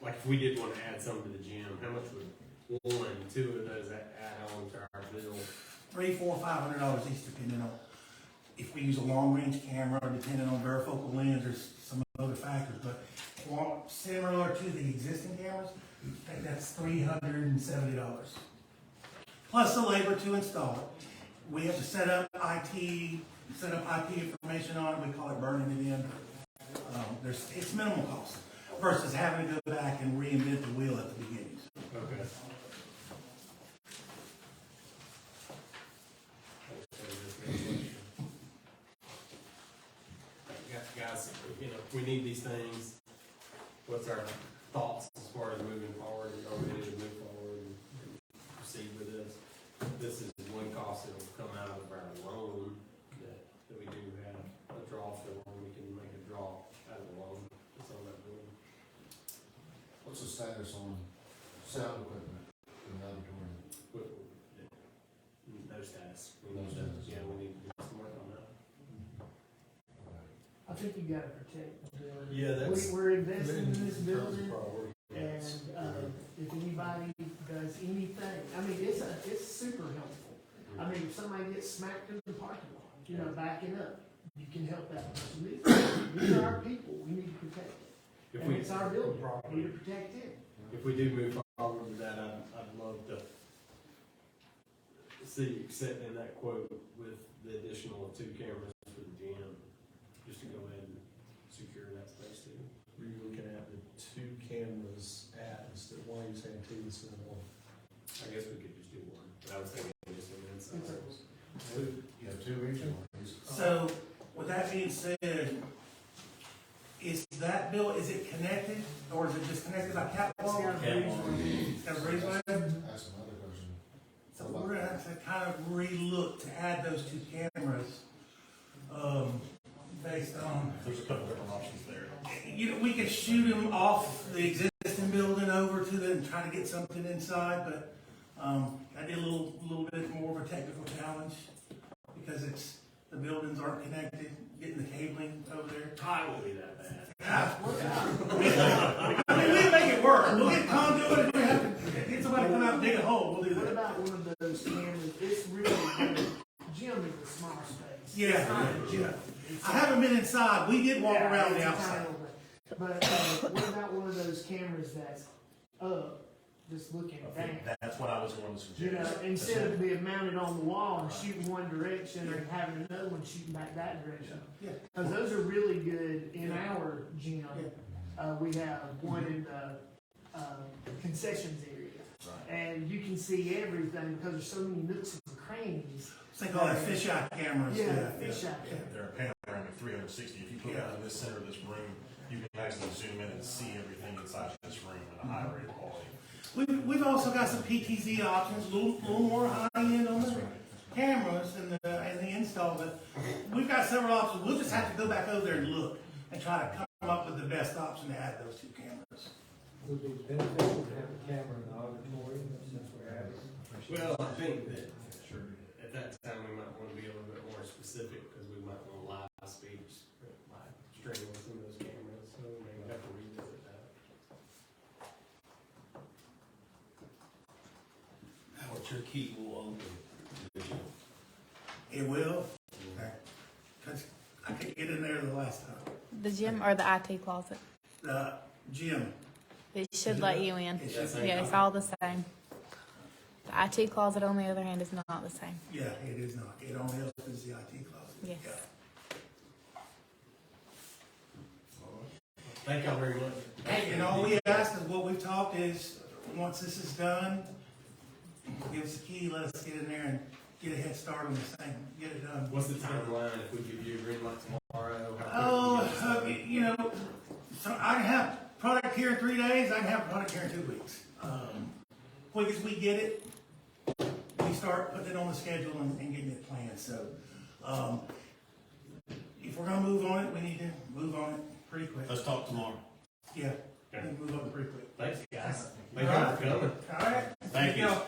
like if we did wanna add some to the gym, how much would one, two of those add on to our bill? $300, $400, $500 each, depending on if we use a long-range camera, depending on varifocal lens, or some other factors, but similar to the existing cameras, I think that's $370. Plus the labor to install it. We have to set up IP information on it, we call it burning it in. It's minimal cost versus having to go back and reinvent the wheel at the beginning. Okay. Guys, you know, we need these things. What's our thoughts as far as moving forward? Are we ready to move forward and proceed with this? This is one cost that will come out of our loan that we do have a draw for. We can make a draw out of the loan that's on that building. What's the status on sound equipment in the auditorium? No status. Yeah, we need to do some work on that. I think you gotta protect the building. Yeah, that's- We're investing in this building, Yes. and, if anybody does anything, I mean, it's super helpful. I mean, if somebody gets smacked in the parking lot, you know, backing up, you can help that person. These are our people, we need to protect it. If And we, it's our building, we need to protect it. if we do move forward with that, I'd love to see accepting that quote with the additional 2 cameras for the gym, just to go ahead and secure that space too. Were you looking at the 2 cameras at, instead of one, you're saying 2 instead of 1? I guess we could just do one, but I was thinking just an inside. You have 2 each one? So, with that being said, is that bill, is it connected, or is it disconnected by It's catwalk? got a breezeway. It's got a breezeway? That's another question. So we're gonna have to kind of re-look to add those 2 cameras, based on, There's a couple different options there. you know, we could shoot them off the existing building over to them and try to get something inside, but, I did a little bit more of a technical challenge, because the buildings aren't connected, getting the cabling over there. Tie won't be that bad. I mean, we make it work. We'll get conduit, if we have to get somebody to come out and dig a hole, we'll do What that. about one of those cameras, it's really good, gym is a small space. Yeah. It's not a gym. I haven't been inside, we did walk Yeah, around it's the a outside. tiny little bit. But, what about one of those cameras that's up, just looking I down? think that's what I was going to You know, suggest. instead of being mounted on the wall and shooting one direction and having another one shooting back that direction. Yeah. Cause those are really good in our gym. We have one in the, concessions area. Right. And you can see everything because there's so many nooks and crannies. They call that fisheye cameras. Yeah, fish eye. They're a panoramic 360. If you put it in this center of this room, you can actually zoom in and see everything inside this room at a high rate of quality. We've also got some PTZ options, a little more high-end on the cameras and the install, but we've got several options. We'll just have to go back over there and look and try to come up with the best option to add those 2 cameras. Would it be beneficial to have a camera in the auditorium since we're having? Well, I think that at that time we might want to be a little bit more specific, because we might want live speech, live streaming with some of those cameras, so we may have to revisit that. What's your key will open? It will? Okay. 'Cause I couldn't get in there the last time. The gym or the IT closet? The gym. It should let you in. It should. Yeah, it's all the same. The IT closet, on the other hand, is not the same. Yeah, it is not. It only opens the IT closet. Yes. Yeah. Thank y'all very much. Hey, and all we ask is what we've talked is, once this is done, give us the key, let us get in there and get a head start on this thing, get it done. What's the timeline if we give you a green light tomorrow? Oh, you know, so I can have product here in 3 days, I can have product here in 2 weeks. Quick as we get it, we start putting it on the schedule and getting it planned, so, if we're gonna move on it, we need to move on it pretty quick. Let's talk tomorrow. Yeah, we need to move on it pretty quick. Thanks, guys. Thank y'all for coming. All right? Thank you. All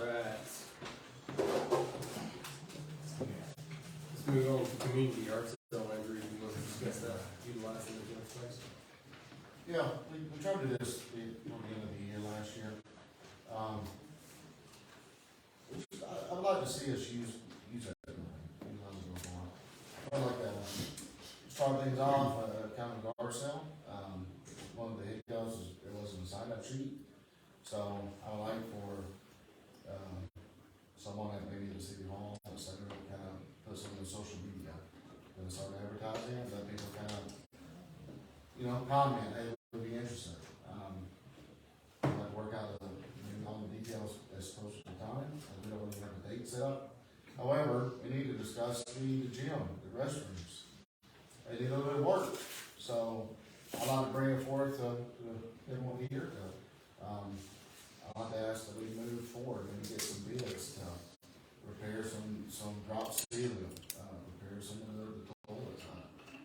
right. Let's move on to community arts. utilizing the gym space? Yeah, we tried to do this at the end of the year last year. I'd like to see us use that, utilize it more. I'd like to start things off, kind of guard sale. One of the hiccups is there wasn't a sign-up sheet. So I would like for, someone at maybe the city hall, etc., kind of put some of the social media, and start advertising it, let people kind of, comment, hey, it would be interesting. I'd like to work out maybe all the details as close to the time, and we don't really have a date set up. However, we need to discuss the gym, the restrooms. They need a little bit of work, so I'd like to bring it forth to everyone here. I'd like to ask that we move forward and get some bids to repair some drop ceiling, repair some of the toilets.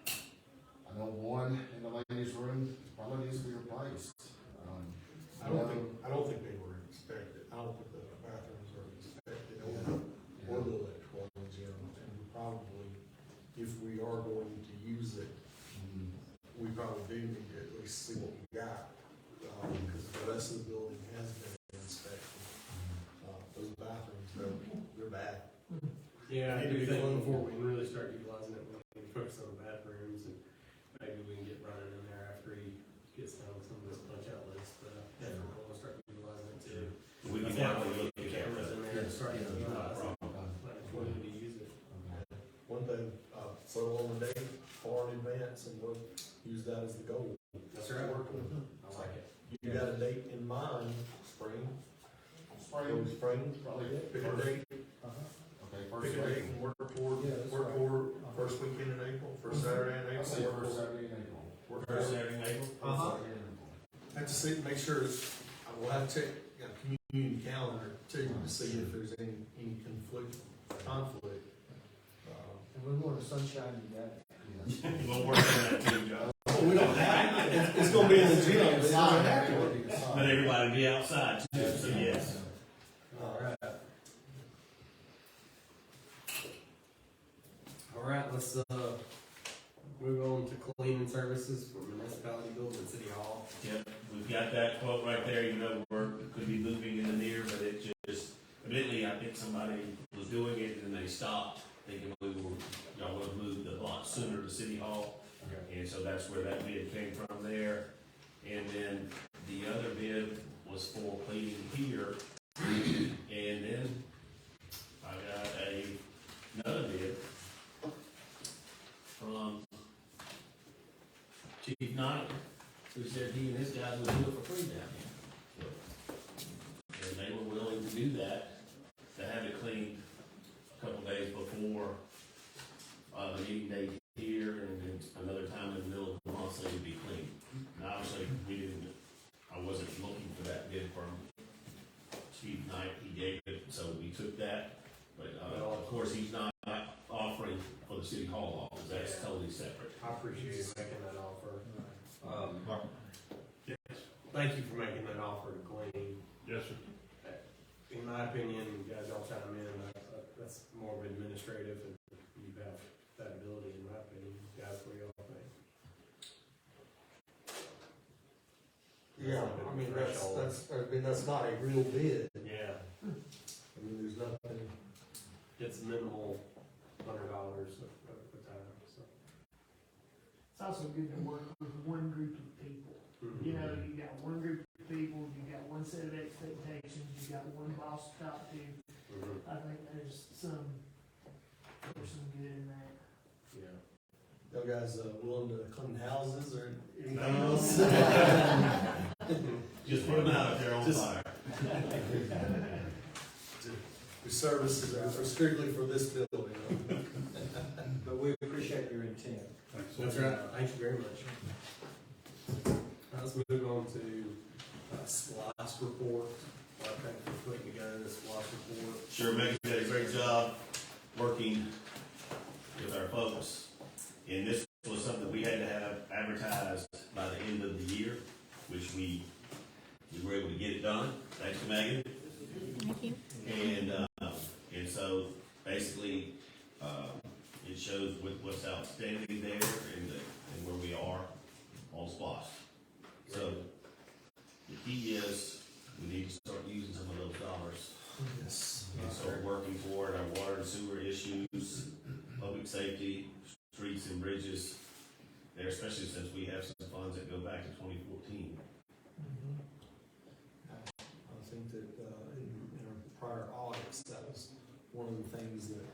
I know one in the ladies' room probably needs to be replaced. I don't think they were inspected. I don't think the bathrooms were inspected or the electrical in the gym. And we probably, if we are going to use it, we probably do need to at least see what we got. Because the rest of the building has been inspected. Those bathrooms, they're bad. Yeah, I Need to do be think clean. before we really start utilizing it, we can focus on the bathrooms, and maybe we can get running in there after he gets done with some of this punch out list, but definitely we'll start utilizing it too. We can That's why definitely we look get at cameras in there and start Yeah, utilizing not a it, problem. like if we need to use it. One thing, settle on the date far in advance and we'll use that as the goal. That's right. Work with it. I like it. You got a date in mind, spring? Spring, Probably. pick a date, Okay, pick first a date week. and work toward, Yeah, that's work right. toward first weekend in April, first Saturday in I'll April. say work first toward- Saturday in April. work First toward- Saturday in April? First Saturday in April. Have to see, make sure it's, I will have to check, community calendar too, to see if there's any conflict. And we want a sunshine together. Yes. We'll work on that too, Joe. We don't have, it's gonna be in the gym, but it doesn't have to. But everybody be outside too, so yes. All right. All right, let's, move on to cleaning services for municipality building and city hall. Yep, we've got that quote right there, we're, could be moving in the near, but it just, evidently, I think somebody was doing it and they stopped, thinking we were, y'all would have moved a lot sooner to City Hall. Okay. And so that's where that bid came from there. And then the other bid was for cleaning here. And then I got another bid from Chief Knight, who said he and his guys would do it for free down here. And they were willing to do that, to have it cleaned a couple days before, the meeting day here, and then another time in the middle of the month, so it would be clean. And obviously, I wasn't looking for that bid from Chief Knight, he gave it, so we took that. But, of course, he's not offering for the City Hall office, that's totally separate. I appreciate you making that offer. Thank you for making that offer to clean. Yes, sir. In my opinion, you guys all chime in, that's more of administrative, and you have that ability, in my opinion, guys, what do y'all think? Yeah, I mean, that's not a real bid. Yeah, I mean, there's nothing, it's minimal $100 of the time, so. It's also good to work with one group of people. You know, you got one group of people, you got one set of expectations, you got one boss to talk to. I think there's some good in that. Yeah. you guys, willing to clean houses or anything else? Just put them out if they're on fire. The services are strictly for this building. But we appreciate your intent. That's right, thank you very much. Let's move on to SPLOST report. Thank you for putting together the SPLOST report. Sure, Megan did a great job working with our folks. And this was something we had to have advertised by the end of the year, which we were able to get it done, thanks to Megan. Thank you. And so basically, it shows what's outstanding there and where we are on SPOS. So the key is we need to start using some of those dollars Yes. and start working toward our water and sewer issues, public safety, streets and bridges there, especially since we have some funds that go back to 2014. I think that, in our prior audits, that was one of the things that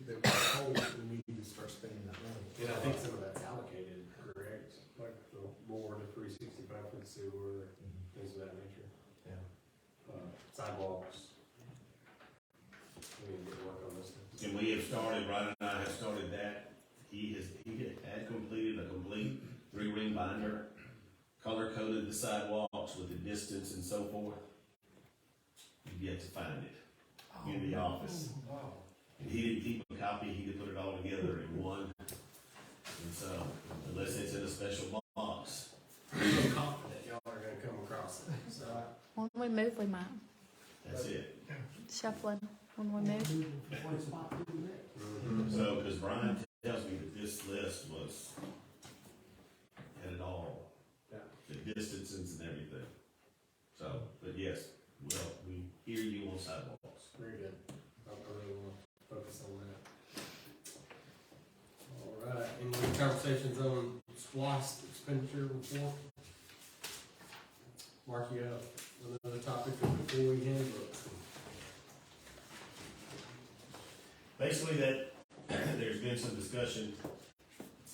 we were told we needed to start spending that money. And I think some of that's allocated, correct? Like the board of 365 for the sewer, things of that nature. Yeah. Sidewalks. We need to work on this. And we have started, Ryan and I have started that. He had completed a complete 3-ring binder, color coded the sidewalks with the distance and so forth. You've yet to find it in the office. Wow. And he didn't keep a copy, he could put it all together in one. And so, unless it's in a special box. I'm so confident y'all are gonna come across it, so. When we move, we might. That's it. Shuffling when we move. Moving from one spot to the next. So, because Brian tells me that this list had it all. Yeah. The distances and everything. So, but yes, well, we hear you on sidewalks. Very good. I really want to focus on that. All right, any conversations on SPOS expenditure report? Mark, you have another topic of the employee handbook. Basically, that there's been some discussion,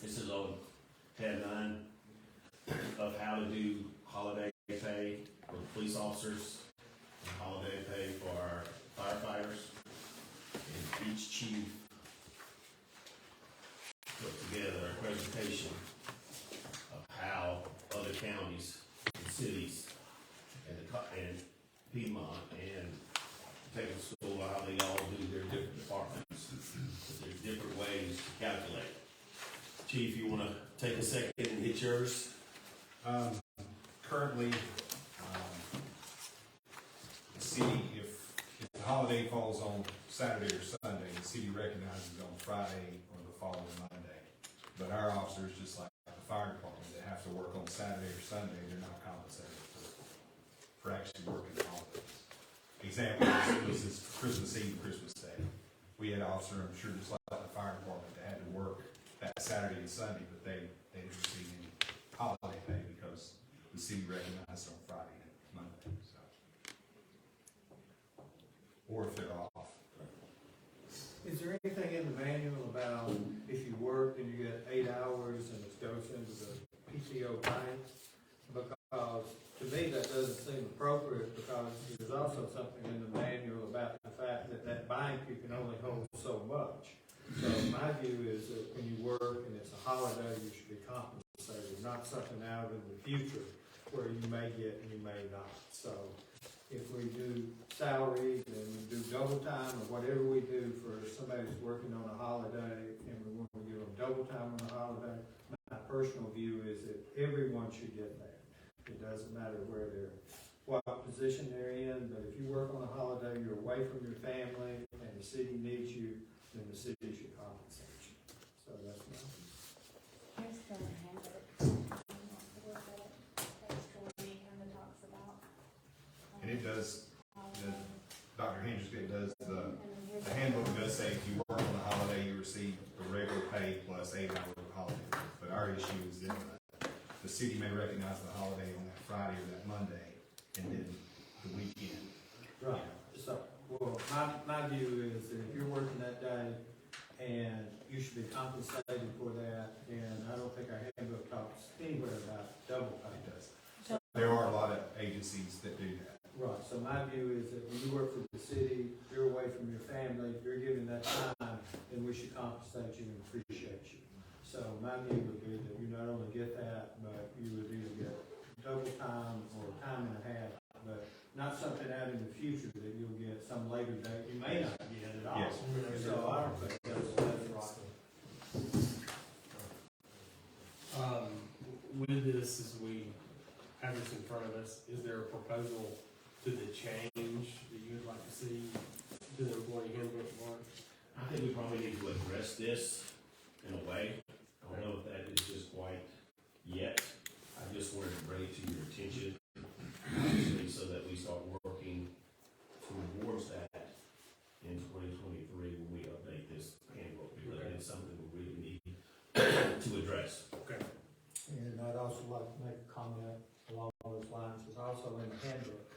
this is on tab 9, of how to do holiday pay for police officers, and holiday pay for our firefighters, and each chief put together a presentation of how other counties and cities and Piedmont and Texas School, how they all do their different departments. There's different ways to calculate. Chief, you wanna take a second and hit yours? Currently, the city, if the holiday falls on Saturday or Sunday, the city recognizes it on Friday or the following Monday. But our officers, just like the fire department, that have to work on Saturday or Sunday, they're not compensated for actually working the holidays. Example, this is Christmas Eve, Christmas Day. We had an officer, I'm sure just like the fire department, that had to work that Saturday and Sunday, but they didn't receive any holiday pay because the city recognized it on Friday and Monday, so. Or if they're off. Is there anything in the manual about if you work and you get 8 hours and it goes into the PTO pay? Because to me, that doesn't seem appropriate, because there's also something in the manual about the fact that that bank, you can only hold so much. So my view is that when you work and it's a holiday, you should be compensated, not something out in the future where you may get and you may not. So if we do salaries and we do double time or whatever we do for somebody who's working on a holiday and we want to give them double time on a holiday, my personal view is that everyone should get that. It doesn't matter where they're, what position they're in, but if you work on a holiday, you're away from your family and the city needs you, then the city should compensate you. So that's my view. Here's the handbook. Page 20 kind of talks about. And it does, Dr. Hendrick, it does, the handbook does say if you work on a holiday, you receive the regular pay plus 8 hours of holiday. But our issue is that the city may recognize the holiday on that Friday or that Monday, and then the weekend. Right, so, well, my view is that if you're working that day and you should be compensated for that, and I don't think our handbook talks anywhere about double pay. It does. There are a lot of agencies that do that. Right, so my view is that when you work for the city, you're away from your family, you're given that time, then we should compensate you and appreciate you. So my view would be that you not only get that, but you would either get double time or time and a half, but not something out in the future that you'll get some later date, you may not get it all. Yes. So I don't think that's right. With this, as we have this in front of us, is there a proposal to the change that you would like to see to the employee handbook, Mark? I think we probably need to address this in a way. I don't know if that is just quite attention, obviously, so that we start working towards that in 2023 when we update this handbook, because it's something we really need to address. Okay. And I'd also like to make a comment along those lines, is also in the handbook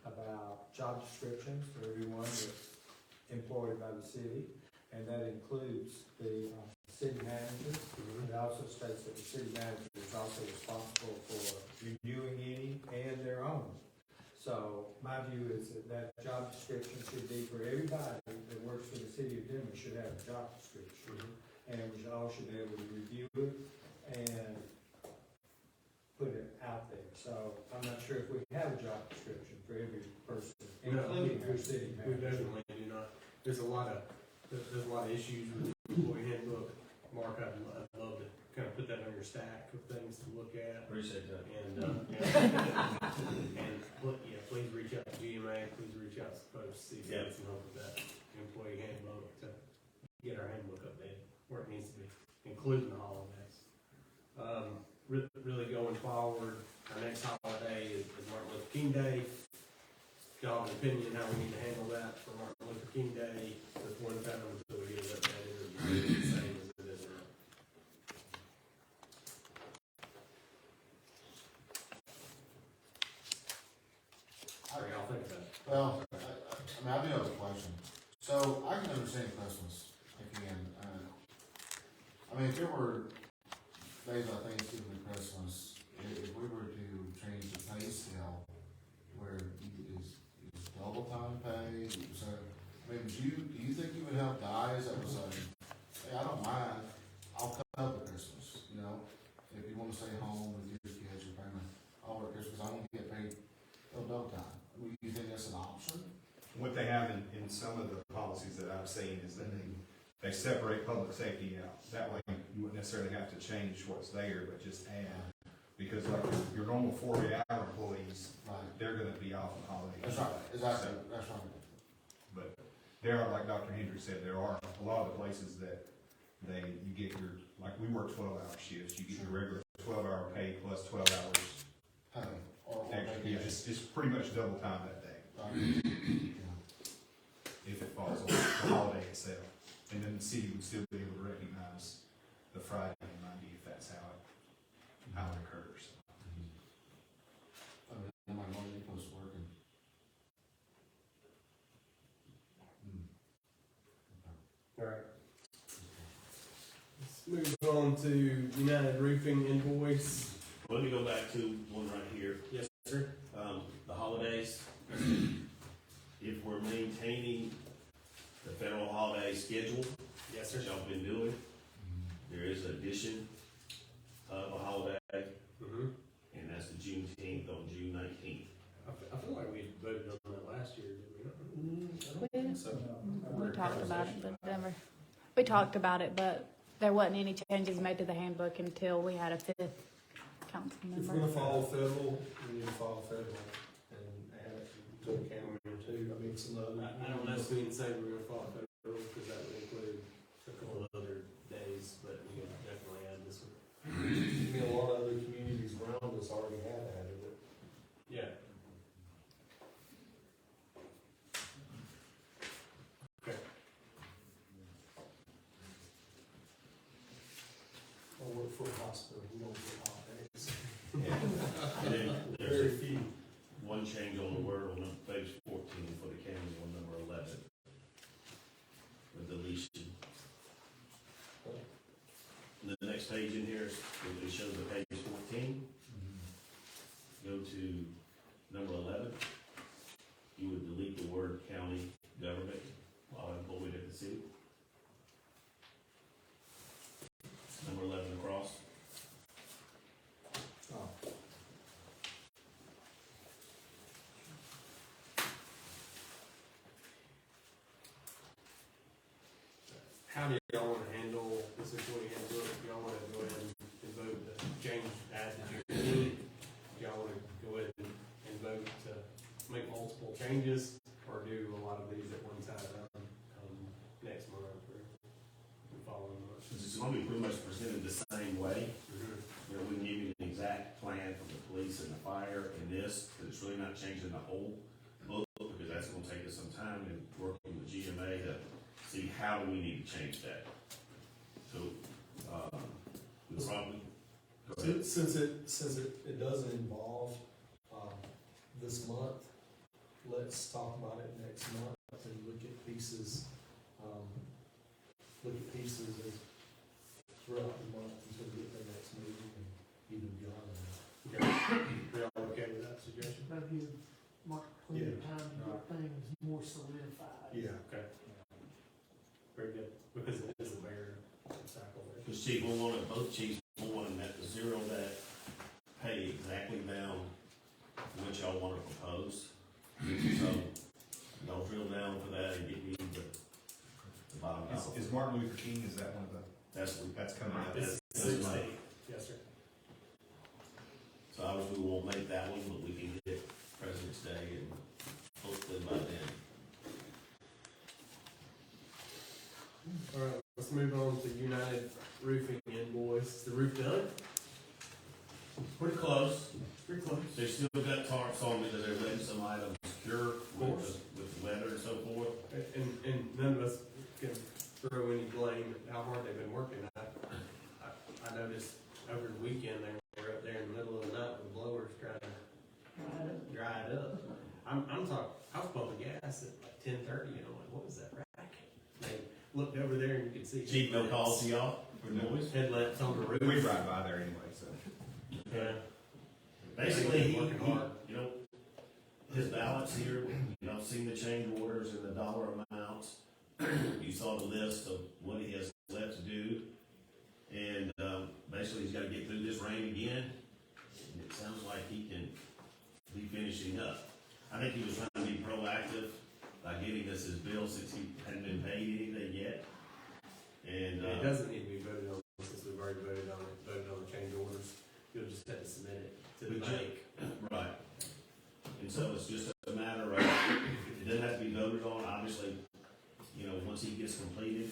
about job descriptions for everyone that's employed by the city, and that includes the city manager. It also states that the city manager is also responsible for reviewing any and their own. So my view is that that job description should be for everybody that works for the city of Denver should have a job description. And we all should be able to review it and put it out there. So I'm not sure if we have a job description for every person, including our city We manager. definitely do not. There's a lot of issues with the employee handbook. Mark, I'd love to kind of put that on your stack of things to look at. Appreciate that. And please reach out to GMA, please reach out to folks, see if you can help with that employee handbook to get our handbook updated where it needs to be, including the holidays. Really going forward, our next holiday is Martin Luther King Day. If y'all have an opinion how we need to handle that for Martin Luther King Day, with one time until we get it updated, or the same as it is now. How do y'all think about it? Well, I do have a question. So I can understand Christmas, again, if there were days like Thanksgiving and Christmas, if we were to change the pay scale where is double time pay, so, do you think you would have guys that was like, hey, I don't mind, I'll cut up at Christmas, if you wanna stay home with your kids, your family, I'll work Christmas, I won't get paid till double time. Do you think that's an option? What they have in some of the policies that I've seen is that they separate public safety out. That way you wouldn't necessarily have to change what's there, but just add, because like your normal 40-hour employees, Right. they're gonna be off on holidays. That's right, exactly, that's right. But there are, like Dr. Hendricks said, there are a lot of the places that you get your, like we work 12-hour shifts, you get your regular 12-hour pay plus 12 hours Hey, or extra. maybe It's pretty much double time that day, if it falls on the holiday itself. And then the city would still be able to recognize the Friday and Monday if that's how it occurs. Am I going to be close to working? All right. Let's move on to United Roofing invoice. Let me go back to one right here. Yes, sir. The holidays. If we're maintaining the federal holiday schedule, Yes, that y'all been doing, there is an addition of a holiday, Mm-hmm. and that's the Juneteenth on June 19th. I feel like we voted on that last year, did we not? So, We talked about it, but never. We talked about it, but there wasn't any changes made to the handbook until we had a fifth council If we're member. gonna follow federal, we need to follow federal and add it to the county too. Some other. I don't know if we can say we're gonna follow federal, because that would include a couple of other days, but we can definitely add this one. A lot of other communities around us already have added it. Yeah. Okay. I work for a hospital, we don't get holidays. and then there's Very few. one change on the word on page 14 for the county on number 11. With deletion. And the next page in here, it shows the page 14. Go to number 11. You would delete the word county government while employed at the city. Number 11 across. How do y'all want to handle this employee handbook? Do y'all want to go ahead and vote to change, add the Juneteenth? Do y'all want to go ahead and vote to make multiple changes, or do a lot of these at one time, next month or the following month? It's going to be pretty much presented the same way. We can give you an exact plan from the police and the fire and how do we need to change that? So, we probably, go ahead. Since it doesn't involve, this month, let's talk about it next month and look at pieces as throughout the month until we get to the next meeting and even beyond that. We all okay with that suggestion? That'll give Mark plenty of time to get things more solidified. Yeah. Okay. Very good, because it is a mayor cycle there. Because chief will want it, both chiefs will want that to zero that pay exactly down what y'all want to propose. So, don't drill down for that and get me the bottom dollar. Is Martin Luther King, is that one of the, That's coming up? This That's is money. Yes, sir. So obviously we won't make that one, but we can get President's Day and hopefully by then. All right, let's move on to United Roofing invoice. Is the roof done? Pretty close. Pretty close. They still got tarps on it, that they're letting some items cure with the weather and so forth. And none of us can throw any blame at how hard they've been working. I noticed over the weekend they were up there in the middle of the night with blowers trying to dry it up. I'm talking, I was pumping gas at like 10:30 and I'm like, what was that racket? They looked over there and you could see. Chief, no calls to y'all for noise? Headlamps on the roof. We ride by there anyway, so. Yeah. Basically, he, Working hard. you know, his balance here, you know, seeing the change orders and the dollar amounts. You saw the list of what he has left to do. And, basically he's gotta get through this rain again. And it sounds like he can be finishing up. I think he was trying to be proactive by getting us his bill since he hadn't been paid anything yet. And, It doesn't need to be voted on since we've already voted on the change orders. You'll just have to submit it to the bank. Right. And so it's just a matter of, it doesn't have to be voted on, obviously, you know, once he gets completed.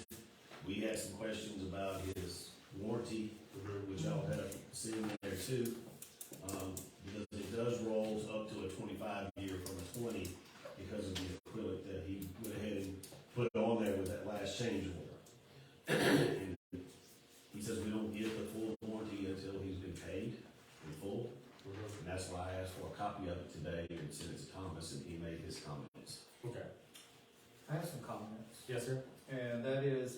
We had some questions about his warranty, which y'all had seen there too. Because it does rolls up to a 25-year from a 20 because of the acrylic that he went ahead and put on there with that last change order. And he says we don't get the full warranty until he's been paid in full. And that's why I asked for a copy of it today and sent it to Thomas and he made his comments. Okay. I have some comments, Yes, sir. and that is,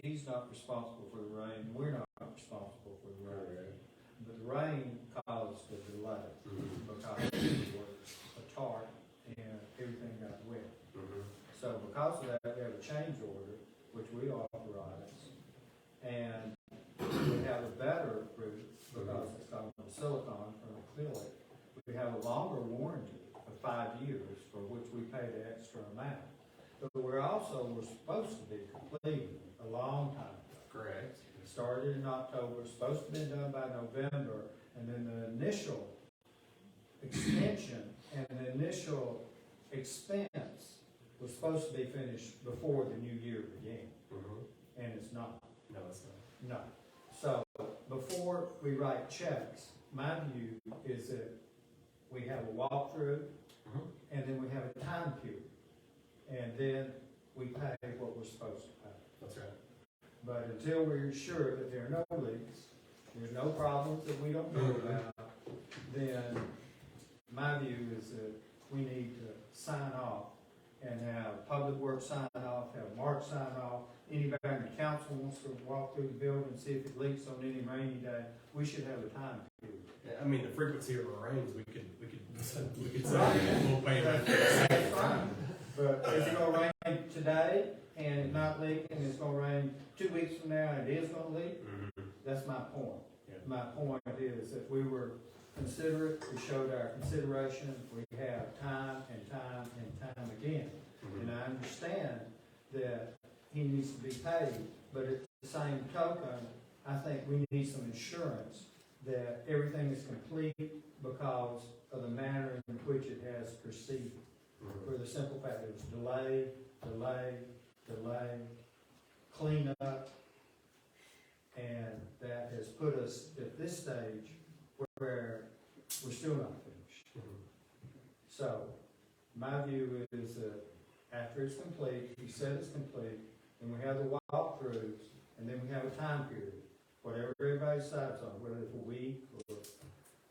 he's not responsible for the rain, we're not responsible for the rain. But the rain caused the delay, because it was a tarp and everything got wet. So because of that, we have a change order, which we authorize, and we have a better roof, because it's got silicone from acrylic. We have a longer warranty of 5 years, for which we pay the extra amount. But we're supposed to be completed a long time ago. Correct. It started in October, supposed to be done by November, and then the initial extension and the initial expense was supposed to be finished before the new year began, and it's not. No, it's not. No. So, before we write checks, my view is that we have a walkthrough, and then we have a time period, and then we pay what we're supposed to pay. That's right. But until we're sure that there are no leaks, there's no problems that we don't know about, then my view is that we need to sign off and have Public Works sign off, have Mark sign off. Anybody in the council wants to walk through the building and see if it leaks on any rainy day, we should have a time period. Yeah, I mean, the frequency of our rains, we could say we'll pay that at the same time. But is it gonna rain today and it's not leaking, and it's gonna rain 2 weeks from now and it is gonna leak? That's my point. Yeah. My point is that we were considerate, we showed our consideration, we have time and time and time again. And I understand that he needs to be paid, but at the same token, I think we need some insurance that everything is complete because of the manner in which it has proceeded. For the simple fact it was delay, cleanup, and that has put us at this stage where we're still not finished. So, my view is that after it's complete, he said it's complete, and we have the walkthroughs, and then we have a time period, whatever everybody decides on, whether it's a week or,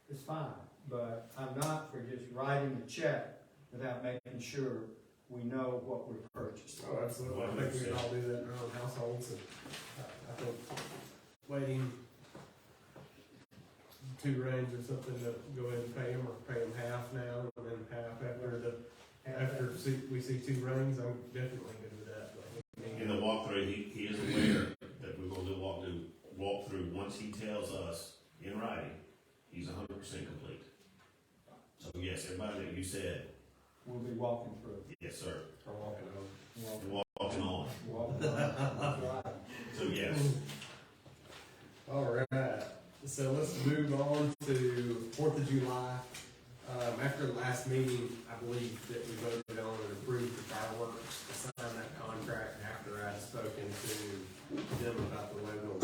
it's fine. But I'm not for just writing a check without making sure we know what we're purchasing. Oh, absolutely. I think we can all do that in our own households, and I think waiting 2 range or something to go ahead and pay them, or pay them half now, and then half after we see 2 rings, I'm definitely good with that. But In the walkthrough, he is aware that we're gonna do walkthrough, once he tells us in writing, he's 100% complete. So yes, everybody that you said, We'll be walking through. yes, sir, Or walking home. walking on, Walking that's right. so yes. All right, so let's move on to 4th of July. After the last meeting, I believe that we voted on and approved the fireworks, to sign that contract after I'd spoken to them about the logo.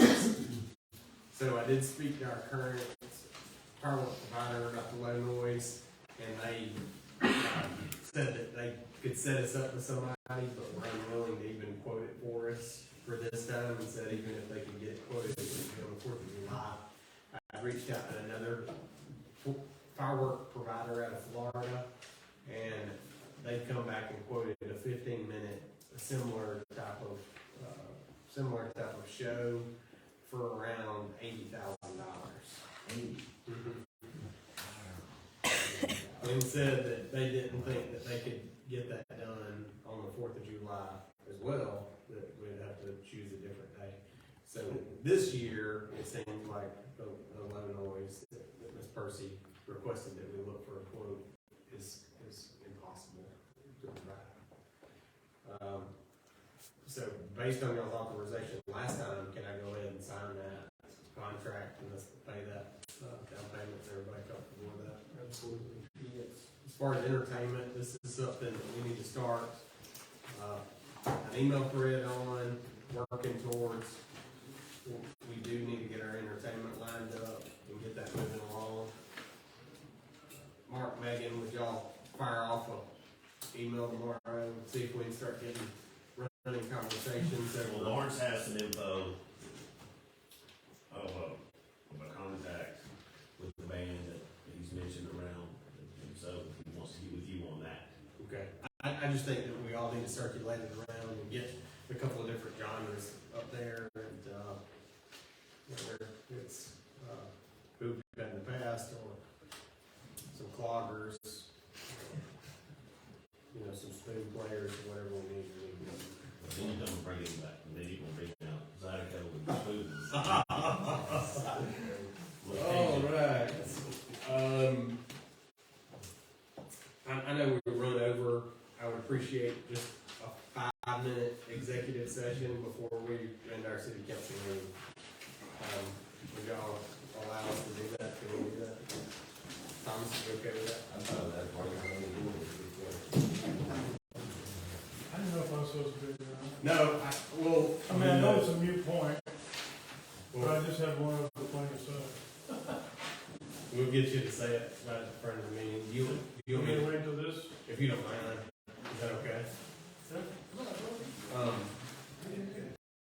So I did speak to our current firework provider about the low noise, and they said that they could set us up with somebody, but were unwilling to even quote it for us for this time, and said even if they could get it quoted, it would be on the 4th of July. I reached out to another firework provider out of Florida, and they come back and quoted a 15-minute similar type of show for around $80,000. And said that they didn't think that they could get that done on the 4th of July as well, that we'd have to choose a different day. So this year, it seems like the low noise that Ms. Percy requested that we look for a quote is impossible to provide. So based on your authorization last time, can I go ahead and sign that contract and let's pay that down payment? Is everybody comfortable with that? Absolutely. Yes. As far as entertainment, this is something that we need to start an email thread on, working towards. We do need to get our entertainment lined up and get that moving along. Mark, Megan, would y'all fire off a email tomorrow, see if we can start getting running conversations? Well, Lawrence has some info of a contact with the band that he's mentioned around, and so he wants to get with you on that. Okay. I just think that we all need to circulate it around and get a couple of different genres up there, and whether it's who we've had in the past, or some cloggers, some spoon players, or whatever we need. Then you don't bring him back, and then you gonna bring out Zydeco with the spoons. All right. I know we run over. I would appreciate just a 5-minute executive session before we end our city council meeting. Would y'all allow us to do that? Can we do that? Thomas, you okay with that? I thought that's why you're going to do it. I didn't know if I was supposed to do that. No, I mean, I know it's a mute point, but I just have one other thing to say. we'll get you to say it right at the front of the meeting. You want me to wait till this? If you don't mind.